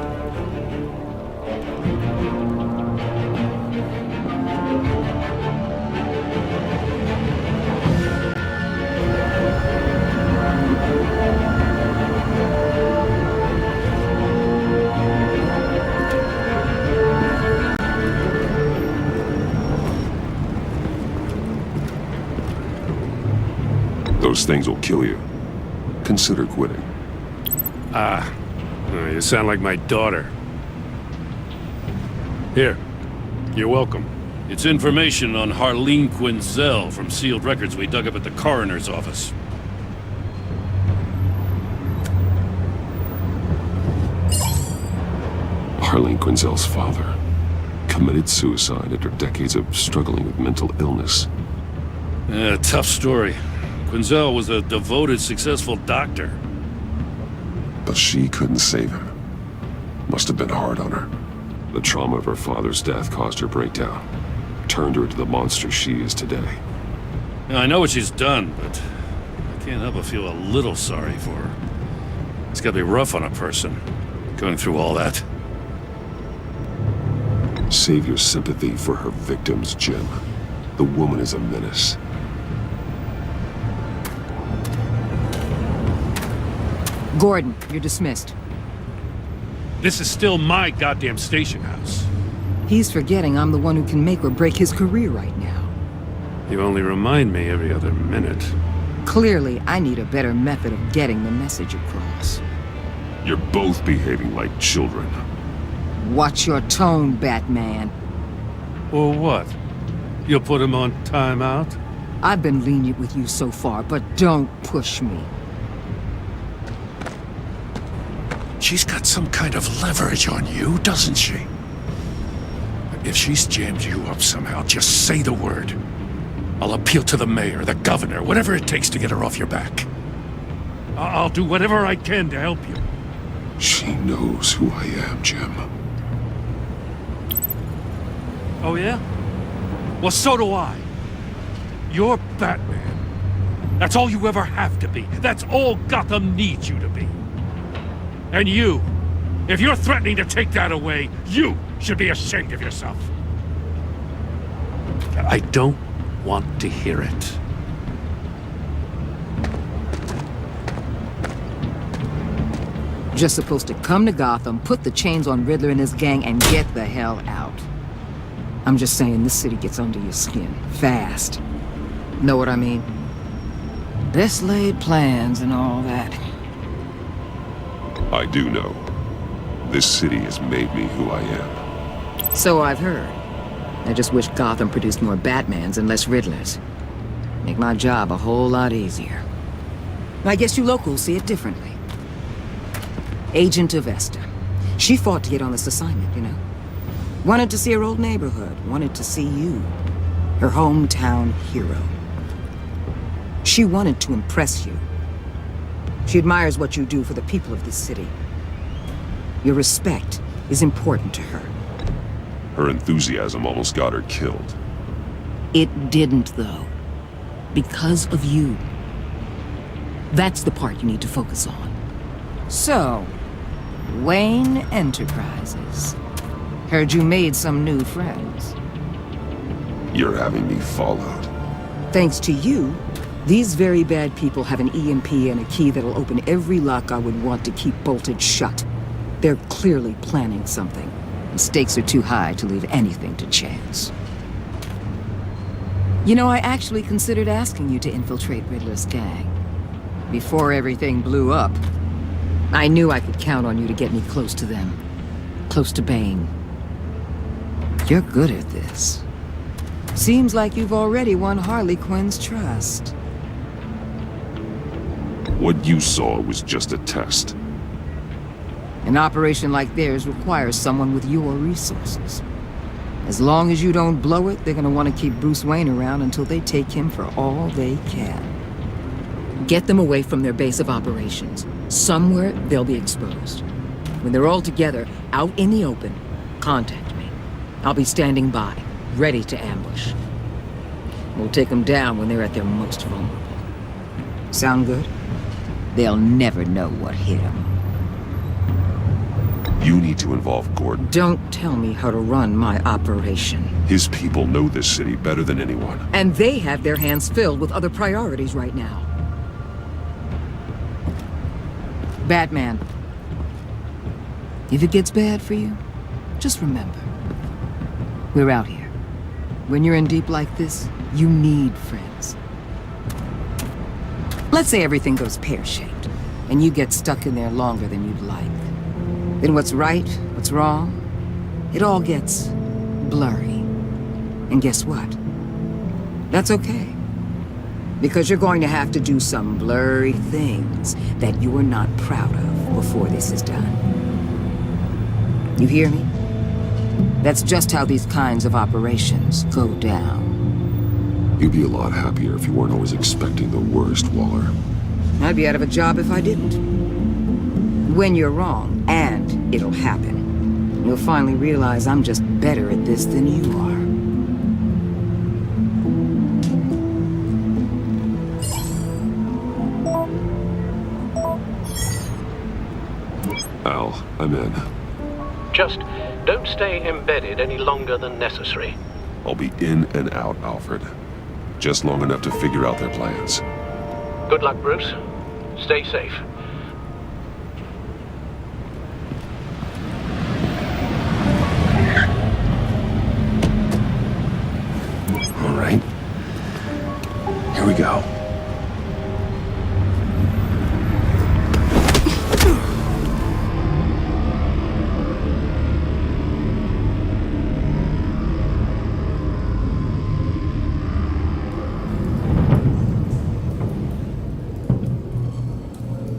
Those things will kill you. Consider quitting. You sound like my daughter. Here, you're welcome. It's information on Harleen Quinzel from sealed records we dug up at the coroner's office. Harleen Quinzel's father committed suicide after decades of struggling with mental illness. Yeah, tough story. Quinzel was a devoted, successful doctor. But she couldn't save him. Must have been hard on her. The trauma of her father's death caused her breakdown. Turned her into the monster she is today. Now, I know what she's done, but I can't help but feel a little sorry for her. It's gotta be rough on a person, going through all that. Save your sympathy for her victims, Jim. The woman is a menace. Gordon, you're dismissed. This is still my goddamn station house. He's forgetting I'm the one who can make or break his career right now. You only remind me every other minute. Clearly, I need a better method of getting the message across. You're both behaving like children. Watch your tone, Batman. Or what? You'll put him on timeout? I've been lenient with you so far, but don't push me. She's got some kind of leverage on you, doesn't she? If she's jammed you up somehow, just say the word. I'll appeal to the mayor, the governor, whatever it takes to get her off your back. I'll do whatever I can to help you. She knows who I am, Jim. Oh, yeah? Well, so do I. You're Batman. That's all you ever have to be. That's all Gotham needs you to be. And you, if you're threatening to take that away, you should be ashamed of yourself. I don't want to hear it. Just supposed to come to Gotham, put the chains on Riddler and his gang, and get the hell out. I'm just saying this city gets under your skin. Fast. Know what I mean? Best laid plans and all that. I do know. This city has made me who I am. So I've heard. I just wish Gotham produced more Batmans and less Riddlers. Make my job a whole lot easier. I guess you locals see it differently. Agent Avesta. She fought to get on this assignment, you know. Wanted to see her old neighborhood. Wanted to see you. her hometown hero. She wanted to impress you. She admires what you do for the people of this city. Your respect is important to her. Her enthusiasm almost got her killed. It didn't, though. Because of you. That's the part you need to focus on. So, Wayne Enterprises. Heard you made some new friends. You're having me followed. Thanks to you, these very bad people have an EMP and a key that'll open every lock I would want to keep bolted shut. They're clearly planning something. The stakes are too high to leave anything to chance. You know, I actually considered asking you to infiltrate Riddler's gang. Before everything blew up, I knew I could count on you to get me close to them. Close to Bane. You're good at this. Seems like you've already won Harley Quinn's trust. What you saw was just a test. An operation like theirs requires someone with your resources. As long as you don't blow it, they're gonna want to keep Bruce Wayne around until they take him for all they can. Get them away from their base of operations. Somewhere they'll be exposed. When they're all together, out in the open, contact me. I'll be standing by, ready to ambush. We'll take them down when they're at their most vulnerable. Sound good? They'll never know what hit them. You need to involve Gordon. Don't tell me how to run my operation. His people know this city better than anyone. And they have their hands filled with other priorities right now. Batman. If it gets bad for you, just remember. We're out here. When you're in deep like this, you need friends. Let's say everything goes pear-shaped, and you get stuck in there longer than you'd like. Then what's right, what's wrong, it all gets blurry. And guess what? That's okay. Because you're going to have to do some blurry things that you are not proud of before this is done. You hear me? That's just how these kinds of operations go down. You'd be a lot happier if you weren't always expecting the worst, Waller. I'd be out of a job if I didn't. When you're wrong, and it'll happen, you'll finally realize I'm just better at this than you are. Al, I'm in. Just don't stay embedded any longer than necessary. I'll be in and out, Alfred. Just long enough to figure out their plans. Good luck, Bruce. Stay safe. All right. Here we go.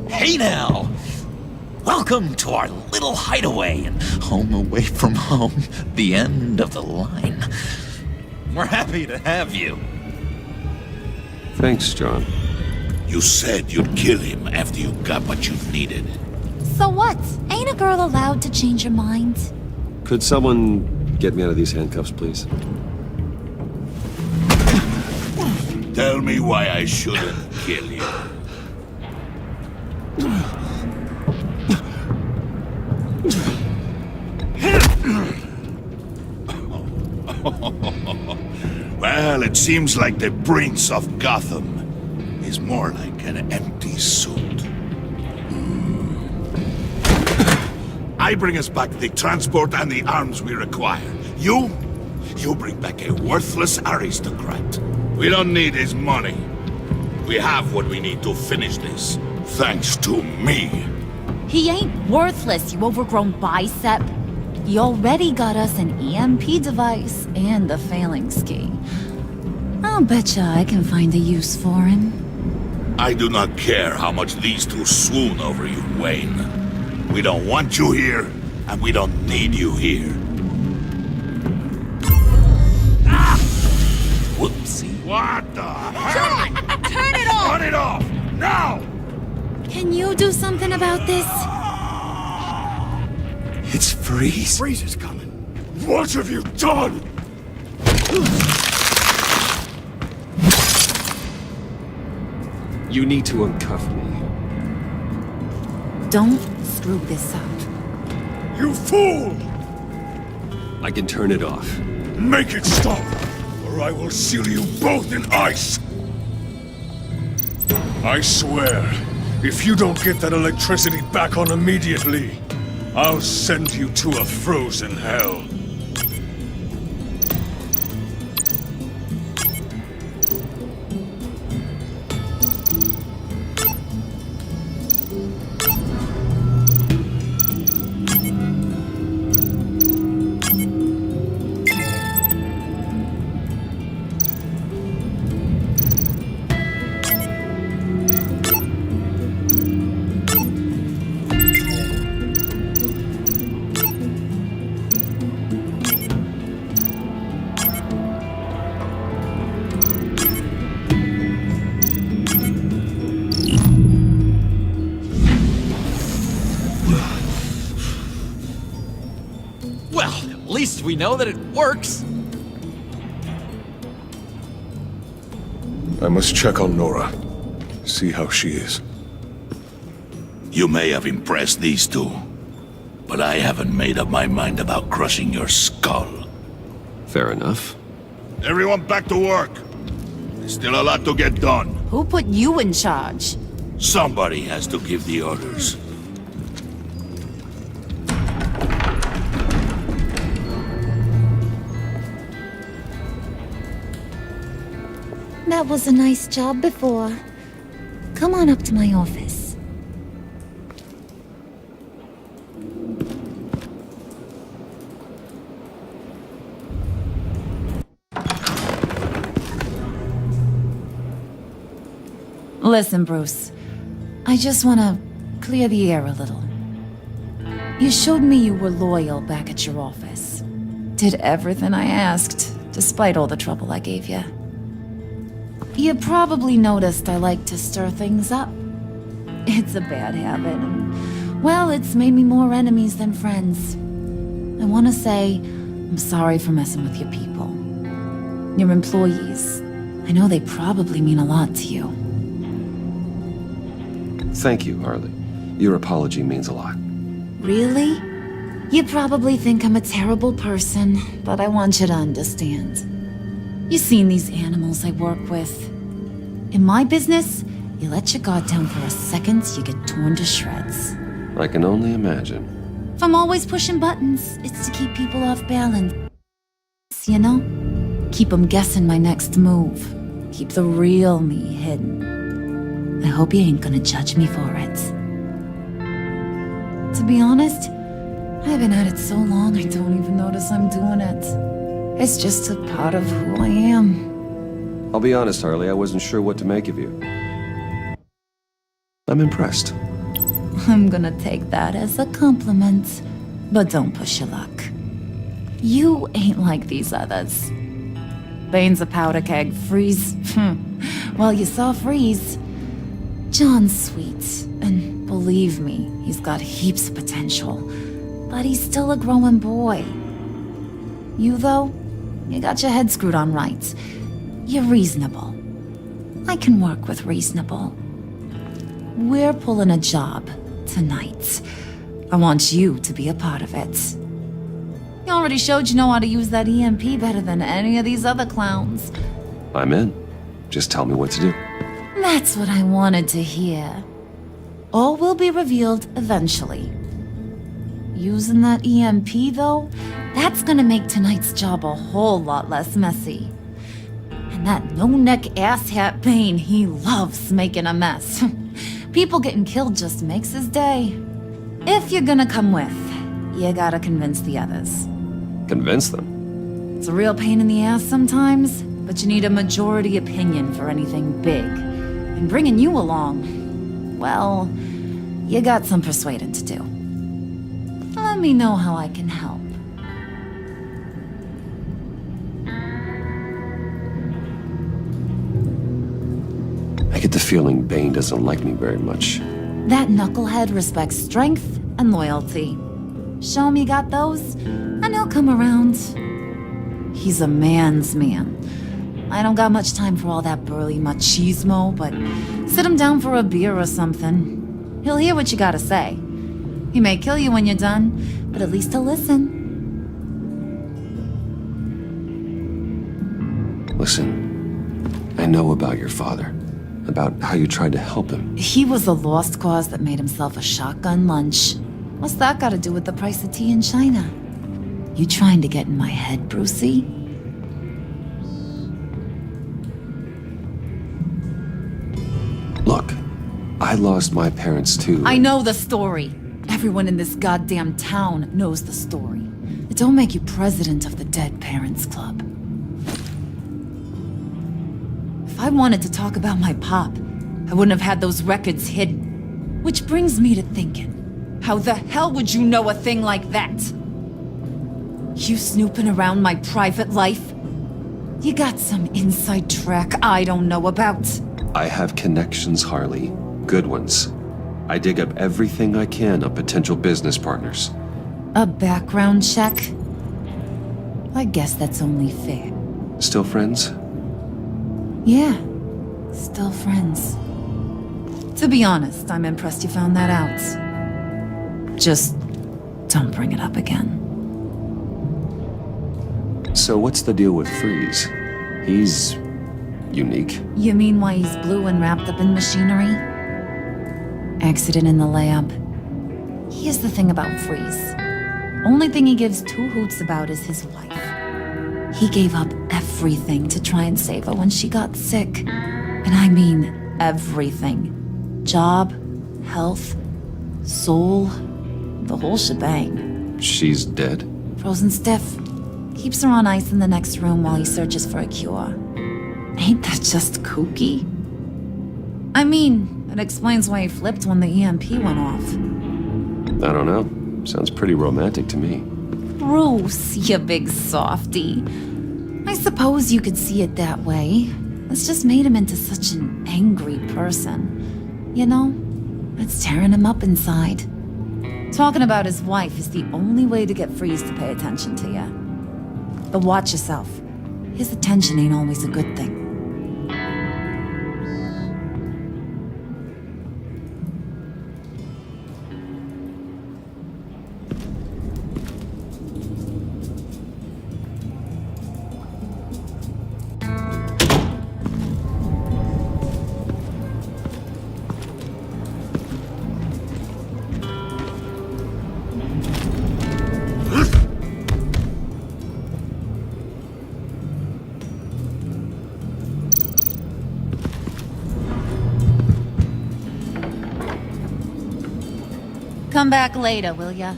Hey now! Welcome to our little hideaway and home away from home, the end of the line. We're happy to have you. Thanks, John. You said you'd kill him after you got what you needed. So what? Ain't a girl allowed to change her mind? Could someone get me out of these handcuffs, please? Tell me why I shouldn't kill you. Well, it seems like the Prince of Gotham is more like an empty suit. I bring us back the transport and the arms we require. You bring back a worthless aristocrat. We don't need his money. We have what we need to finish this, thanks to me. He ain't worthless, you overgrown bicep. He already got us an EMP device and the phalanx key. I'll betcha I can find a use for him. I do not care how much these two swoon over you, Wayne. We don't want you here, and we don't need you here. What the hell? John! Turn it off! Turn it off! Now! Can you do something about this? It's Freeze. Freeze is coming. What have you done? You need to uncuff me. Don't screw this up. You fool! I can turn it off. Make it stop, or I will seal you both in ice! I swear, if you don't get that electricity back on immediately, I'll send you to a frozen hell. Well, at least we know that it works. I must check on Nora. See how she is. You may have impressed these two, but I haven't made up my mind about crushing your skull. Fair enough. Everyone back to work. There's still a lot to get done. Who put you in charge? Somebody has to give the orders. That was a nice job before. Come on up to my office. Listen, Bruce. I just want to clear the air a little. You showed me you were loyal back at your office. Did everything I asked, despite all the trouble I gave you. You probably noticed I like to stir things up. It's a bad habit, and, well, it's made me more enemies than friends. I want to say I'm sorry for messing with your people. Your employees. I know they probably mean a lot to you. Thank you, Harley. Your apology means a lot. Really? You probably think I'm a terrible person, but I want you to understand. You've seen these animals I work with. In my business, you let your guard down for a second, you get torn to shreds. I can only imagine. If I'm always pushing buttons, it's to keep people off balance. You know? Keep them guessing my next move. Keep the real me hidden. I hope you ain't gonna judge me for it. To be honest, I've been at it so long I don't even notice I'm doing it. It's just a part of who I am. I'll be honest, Harley, I wasn't sure what to make of you. I'm impressed. I'm gonna take that as a compliment, but don't push your luck. You ain't like these others. Bane's a powder keg, Freeze. Well, you saw Freeze. John's sweet, and believe me, he's got heaps of potential, but he's still a growing boy. You, though, you got your head screwed on right. You're reasonable. I can work with reasonable. We're pulling a job tonight. I want you to be a part of it. You already showed you know how to use that EMP better than any of these other clowns. I'm in. Just tell me what to do. That's what I wanted to hear. All will be revealed eventually. Using that EMP, though, that's gonna make tonight's job a whole lot less messy. And that no-neck asshat Bane, he loves making a mess. People getting killed just makes his day. If you're gonna come with, you gotta convince the others. Convince them? It's a real pain in the ass sometimes, but you need a majority opinion for anything big. And bringing you along, well, you got some persuading to do. Let me know how I can help. get the feeling Bane doesn't like me very much. That knucklehead respects strength and loyalty. Show him you got those, and he'll come around. He's a man's man. I don't got much time for all that burly machismo, but sit him down for a beer or something. He'll hear what you gotta say. He may kill you when you're done, but at least he'll listen. Listen, I know about your father. About how you tried to help him. He was a lost cause that made himself a shotgun lunch. What's that got to do with the price of tea in China? You trying to get in my head, Brucey? Look, I lost my parents too. I know the story. Everyone in this goddamn town knows the story. It don't make you president of the Dead Parents Club. If I wanted to talk about my pop, I wouldn't have had those records hidden. Which brings me to thinking, how the hell would you know a thing like that? You snooping around my private life? You got some inside track I don't know about. I have connections, Harley. Good ones. I dig up everything I can of potential business partners. A background check? I guess that's only fair. Still friends? Yeah, still friends. To be honest, I'm impressed you found that out. Just don't bring it up again. So what's the deal with Freeze? He's unique. You mean why he's blue and wrapped up in machinery? Accident in the lab. Here's the thing about Freeze. Only thing he gives two hoots about is his wife. He gave up everything to try and save her when she got sick. And I mean everything. Job, health, soul, the whole shebang. She's dead? Frozen stiff. Keeps her on ice in the next room while he searches for a cure. Ain't that just kooky? I mean, it explains why he flipped when the EMP went off. I don't know. Sounds pretty romantic to me. Bruce, you big softy. I suppose you could see it that way. It's just made him into such an angry person. You know, it's tearing him up inside. Talking about his wife is the only way to get Freeze to pay attention to you. But watch yourself. His attention ain't always a good thing. Come back later, will ya?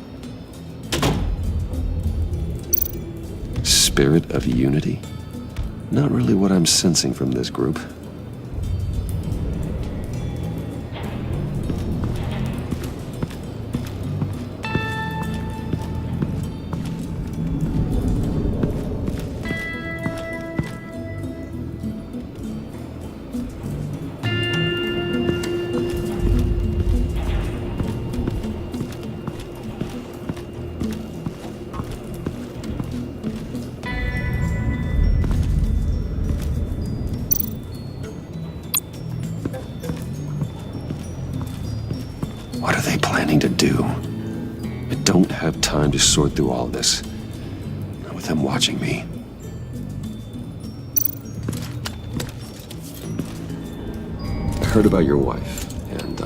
Spirit of unity? Not really what I'm sensing from this group. What are they planning to do? I don't have time to sort through all this. Not with them watching me. I heard about your wife, and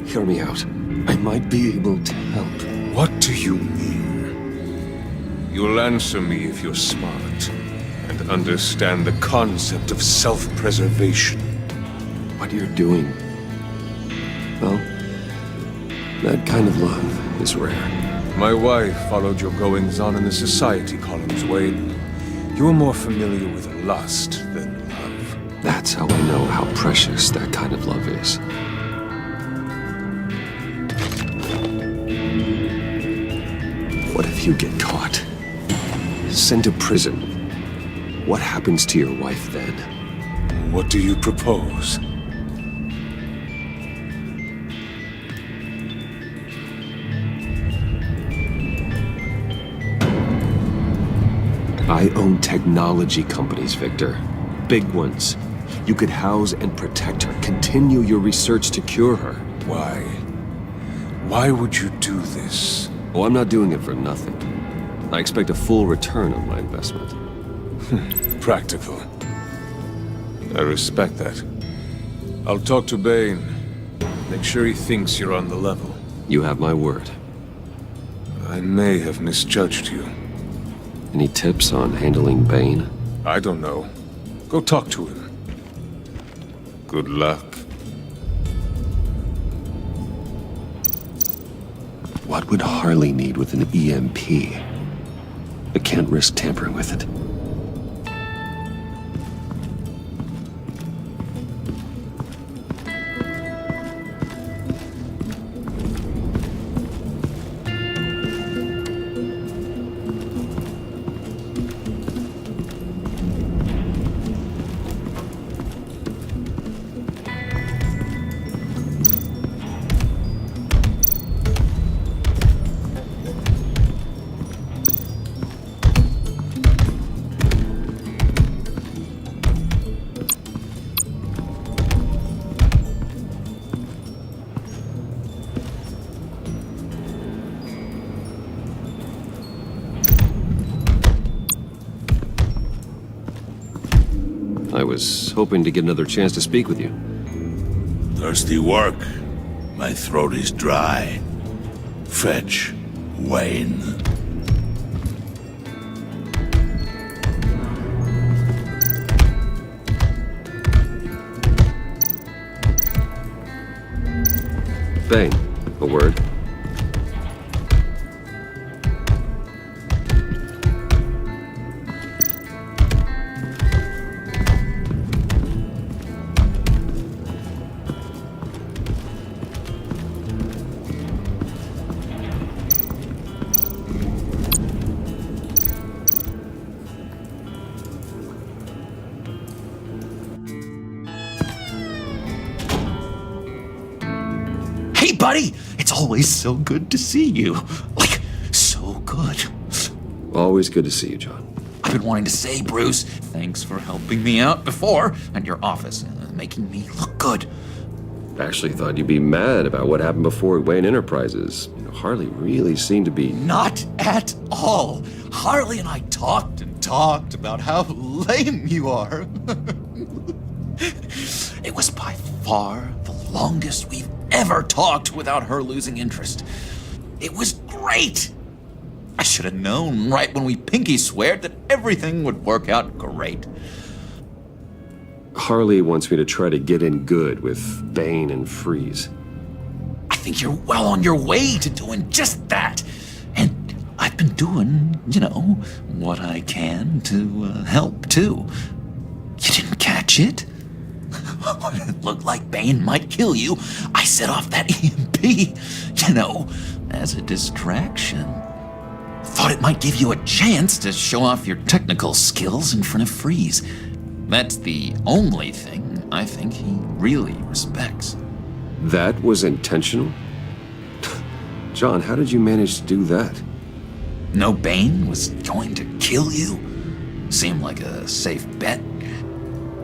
Hear me out. I might be able to help. What do you mean? You'll answer me if you're smart and understand the concept of self-preservation. What you're doing, well, that kind of love is rare. My wife followed your goings-on in the society columns, Wade. You're more familiar with lust than love. That's how I know how precious that kind of love is. What if you get caught? Sent to prison? What happens to your wife then? What do you propose? I own technology companies, Victor. Big ones. You could house and protect her. Continue your research to cure her. Why? Why would you do this? Oh, I'm not doing it for nothing. I expect a full return on my investment. Practical. I respect that. I'll talk to Bane. Make sure he thinks you're on the level. You have my word. I may have misjudged you. Any tips on handling Bane? I don't know. Go talk to him. Good luck. What would Harley need with an EMP? I can't risk tampering with it. I was hoping to get another chance to speak with you. Thirsty work. My throat is dry. Fetch Wayne. Bane, a word. Hey, buddy! It's always so good to see you. Like, so good. Always good to see you, John. I've been wanting to say, Bruce, thanks for helping me out before, and your office, making me look good. Actually thought you'd be mad about what happened before at Wayne Enterprises. Harley really seemed to be... Not at all. Harley and I talked and talked about how lame you are. It was by far the longest we've ever talked without her losing interest. It was great. I should have known right when we pinky sweared that everything would work out great. Harley wants me to try to get in good with Bane and Freeze. I think you're well on your way to doing just that. And I've been doing, what I can to help too. You didn't catch it? When it looked like Bane might kill you, I set off that EMP, as a distraction. Thought it might give you a chance to show off your technical skills in front of Freeze. That's the only thing I think he really respects. That was intentional? John, how did you manage to do that? No Bane was going to kill you? Seemed like a safe bet.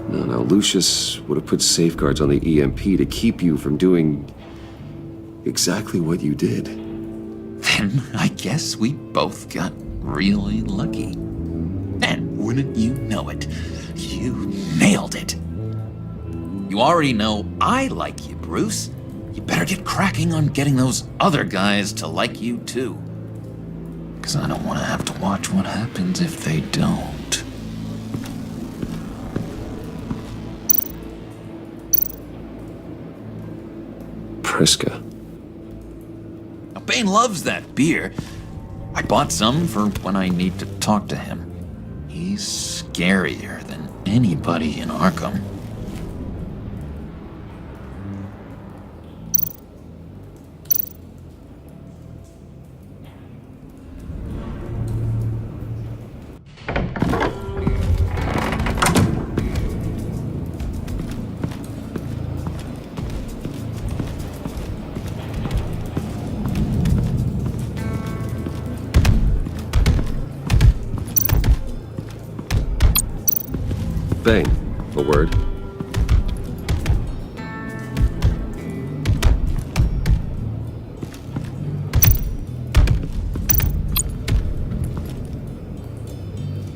No, Lucius would have put safeguards on the EMP to keep you from doing exactly what you did. Then I guess we both got really lucky. And wouldn't you know it, you nailed it. You already know I like you, Bruce. You better get cracking on getting those other guys to like you too. 'Cause I don't want to have to watch what happens if they don't. Priska. Now, Bane loves that beer. I bought some for when I need to talk to him. He's scarier than anybody in Arkham. Bane, a word?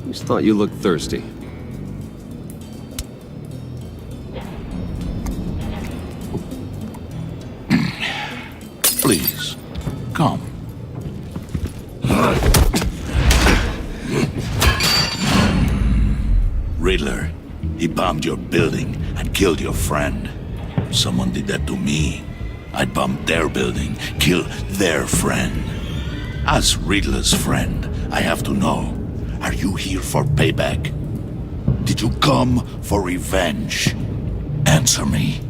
Just thought you looked thirsty. Please, come. Riddler, he bombed your building and killed your friend. If someone did that to me, I'd bomb their building, kill their friend. As Riddler's friend, I have to know, are you here for payback? Did you come for revenge? Answer me,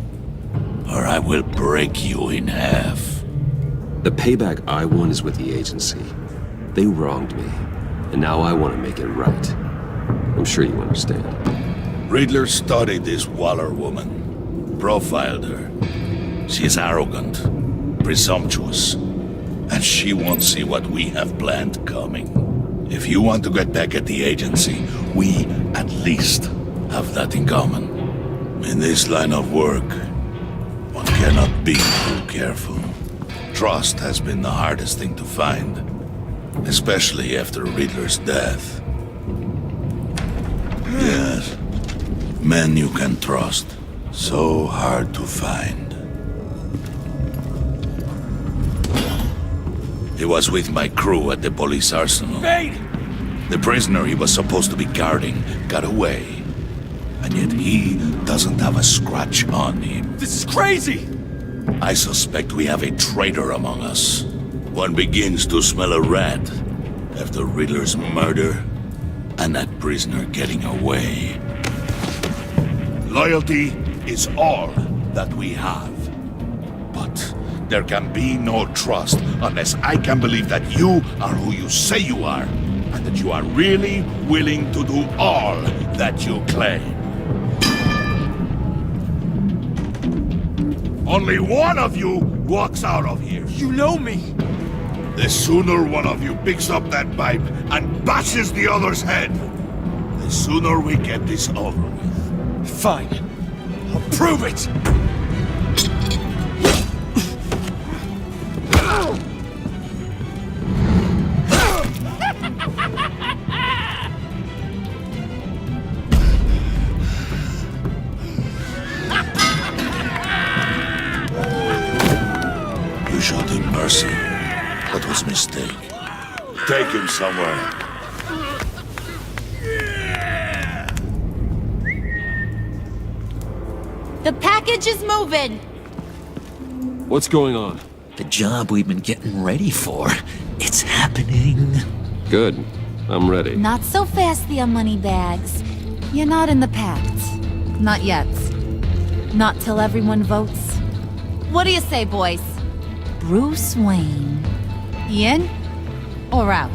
or I will break you in half. The payback I want is with the agency. They wronged me, and now I want to make it right. I'm sure you understand. Riddler studied this Waller woman, profiled her. She is arrogant, presumptuous, and she won't see what we have planned coming. If you want to get back at the agency, we at least have that in common. In this line of work, one cannot be too careful. Trust has been the hardest thing to find, especially after Riddler's death. Yes, men you can trust, so hard to find. He was with my crew at the police arsenal. Bane! The prisoner he was supposed to be guarding got away. And yet he doesn't have a scratch on him. This is crazy! I suspect we have a traitor among us. One begins to smell a rat after Riddler's murder and that prisoner getting away. Loyalty is all that we have. But there can be no trust unless I can believe that you are who you say you are, and that you are really willing to do all that you claim. Only one of you walks out of here. You know me! The sooner one of you picks up that pipe and bashes the other's head, the sooner we get this over with. Fine. I'll prove it! You showed him mercy. That was a mistake. Take him somewhere. The package is moving. What's going on? The job we've been getting ready for. It's happening. Good. I'm ready. Not so fast, the money bags. You're not in the pact. Not yet. Not till everyone votes. What do you say, boys? Bruce Wayne. In or out?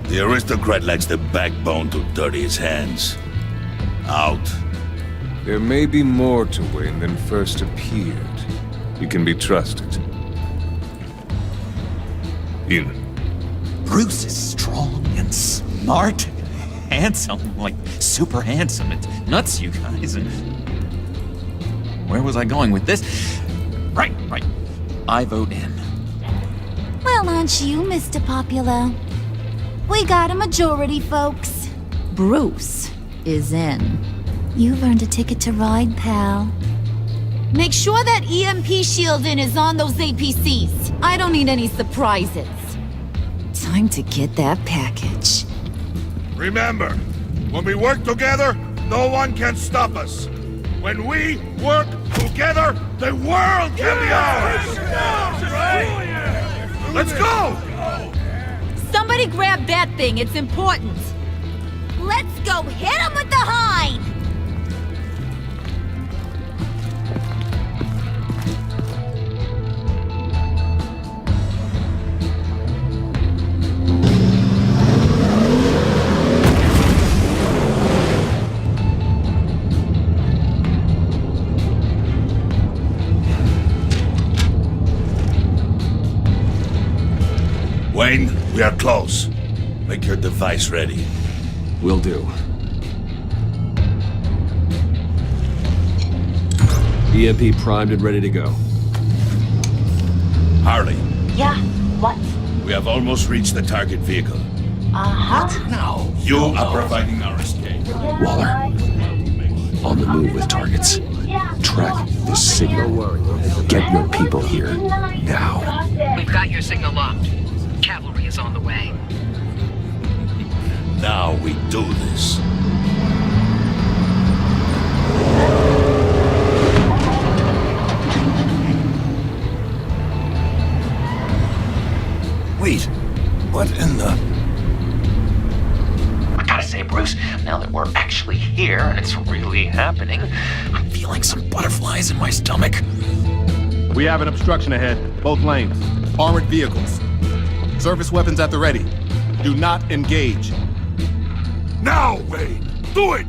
The aristocrat lacks the backbone to dirty his hands. Out. There may be more to Wayne than first appeared. You can be trusted. In. Bruce is strong and smart, handsome, like super handsome. It's nuts, you guys. Where was I going with this? Right. I vote in. Well, aren't you, Mr. Popular? We got a majority, folks. Bruce is in. You've earned a ticket to ride, pal. Make sure that EMP shielding is on those APCs. I don't need any surprises. Time to get that package. Remember, when we work together, no one can stop us. When we work together, the world can be ours! Let's go! Somebody grab that thing, it's important. Let's go hit him with the hide! Wayne, we are close. Make your device ready. Will do. EMP primed and ready to go. Harley, Yeah, what? we have almost reached the target vehicle. Uh-huh. Now, you are providing our escape. Waller, on the move with targets. Track this signal. Get your people here, now. We've got your signal locked. Cavalry is on the way. Now we do this. Wait, what in the... I gotta say, Bruce, now that we're actually here and it's really happening, I'm feeling some butterflies in my stomach. We have an obstruction ahead, both lanes. Armored vehicles. Service weapons at the ready. Do not engage. Now, Wayne! Do it!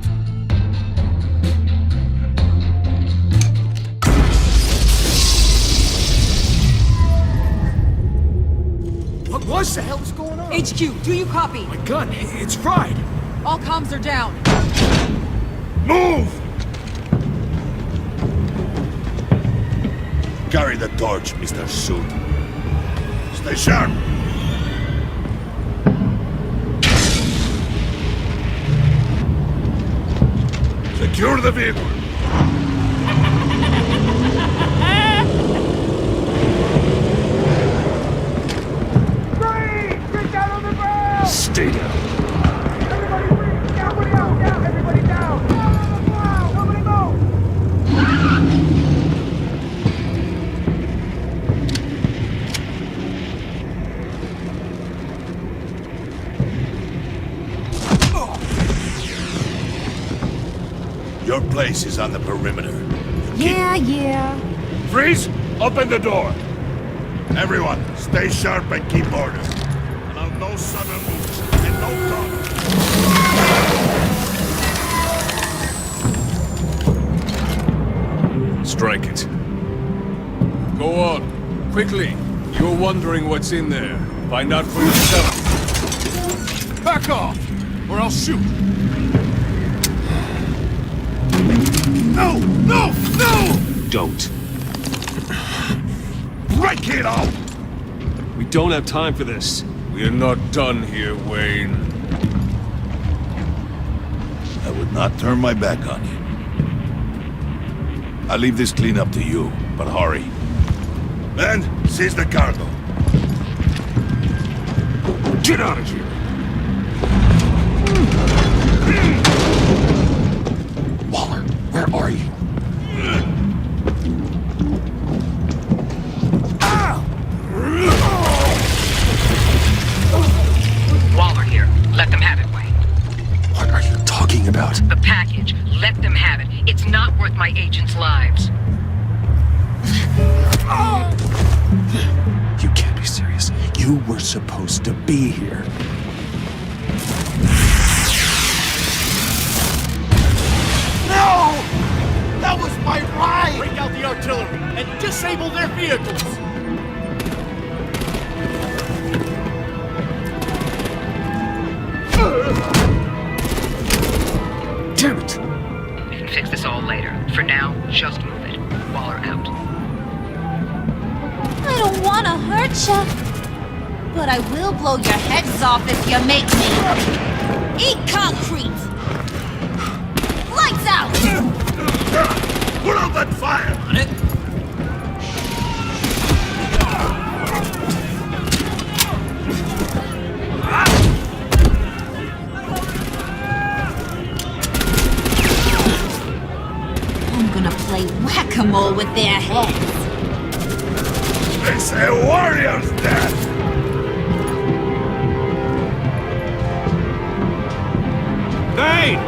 What the hell is going on? HQ, do you copy? My gun, it's fried. All comms are down. Move! Carry the torch, Mr. Suit. Stay sharp! Secure the vehicle! Stay down. Your place is on the perimeter. Yeah. Freeze! Open the door! Everyone, stay sharp and keep order. Allow no sudden moves and no talk. Strike it. Go on. Quickly. You're wondering what's in there. Find out for yourself. Back off, or I'll shoot. No! No! No! Don't. Break it up! We don't have time for this. We're not done here, Wayne. I would not turn my back on you. I'll leave this clean up to you, but hurry. Men, seize the cargo. Get out of here! Waller, where are you? Waller here. Let them have it, Wayne. What are you talking about? The package. Let them have it. It's not worth my agents' lives. You can't be serious. You were supposed to be here. No! That was my ride! Break out the artillery and disable their vehicles! Damn it! We can fix this all later. For now, just move it. Waller out. I don't want to hurt ya, but I will blow your heads off if you make me. Eat concrete! Lights out! Put out that fire! On it. I'm gonna play whack-a-mole with their heads. It's a warrior's death! Hey!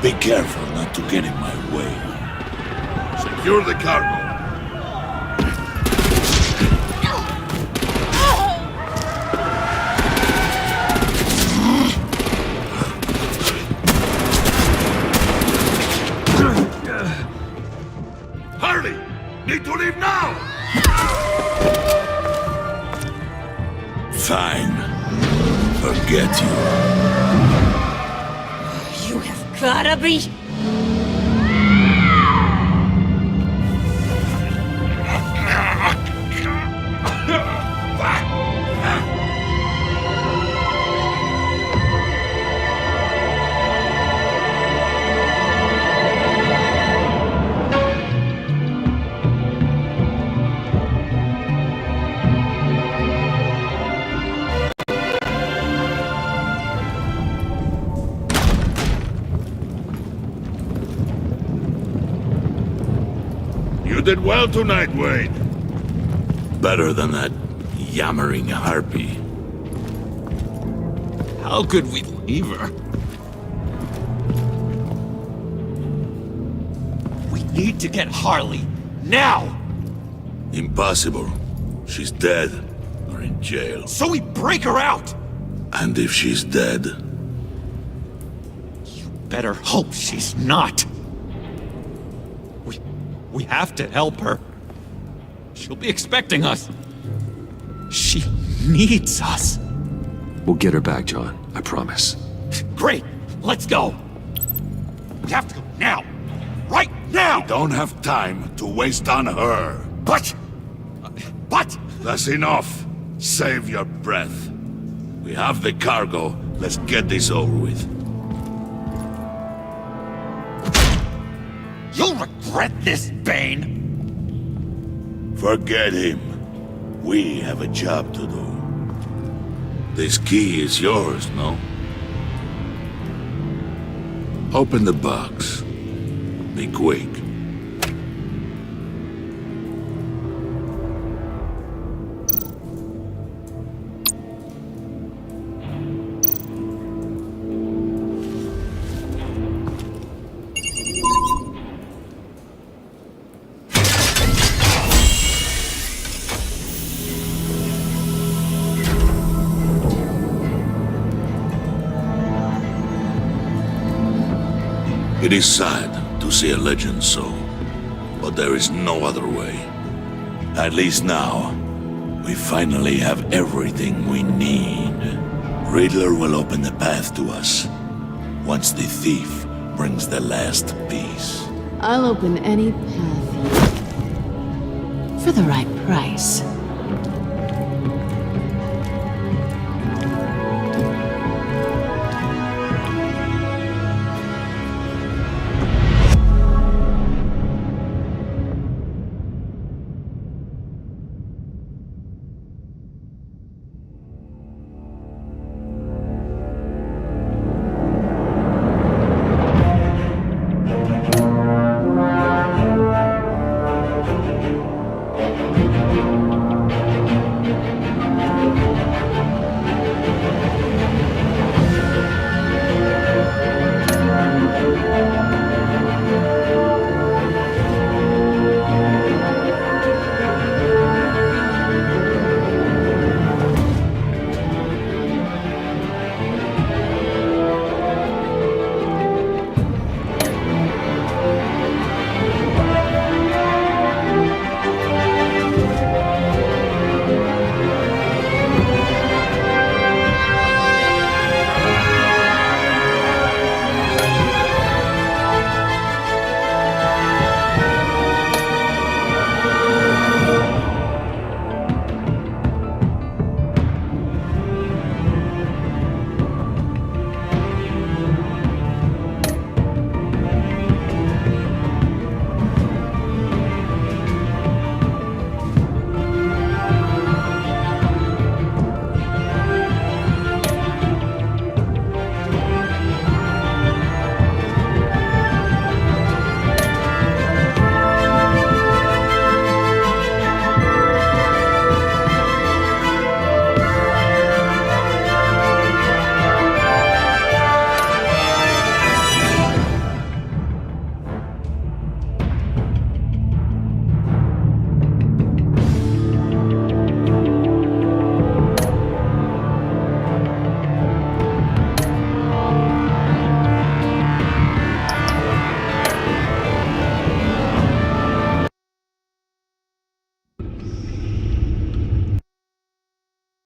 Be careful not to get in my way. Secure the cargo. Fine. Forget you. You have gotta be... You did well tonight, Wade. Better than that yammering harpy. How could we leave her? We need to get Harley. Now! Impossible. She's dead. Or in jail. So we break her out! And if she's dead... Better hope she's not. We have to help her. She'll be expecting us. She needs us. We'll get her back, John. I promise. Great. Let's go. We have to go now. Right now! We don't have time to waste on her. But... That's enough. Save your breath. We have the cargo. Let's get this over with. You'll regret this, Bane! Forget him. We have a job to do. This key is yours, no? Open the box. Be quick. It is sad to see a legend so, but there is no other way. At least now, we finally have everything we need. Riddler will open the path to us, once the thief brings the last piece. I'll open any path for the right price.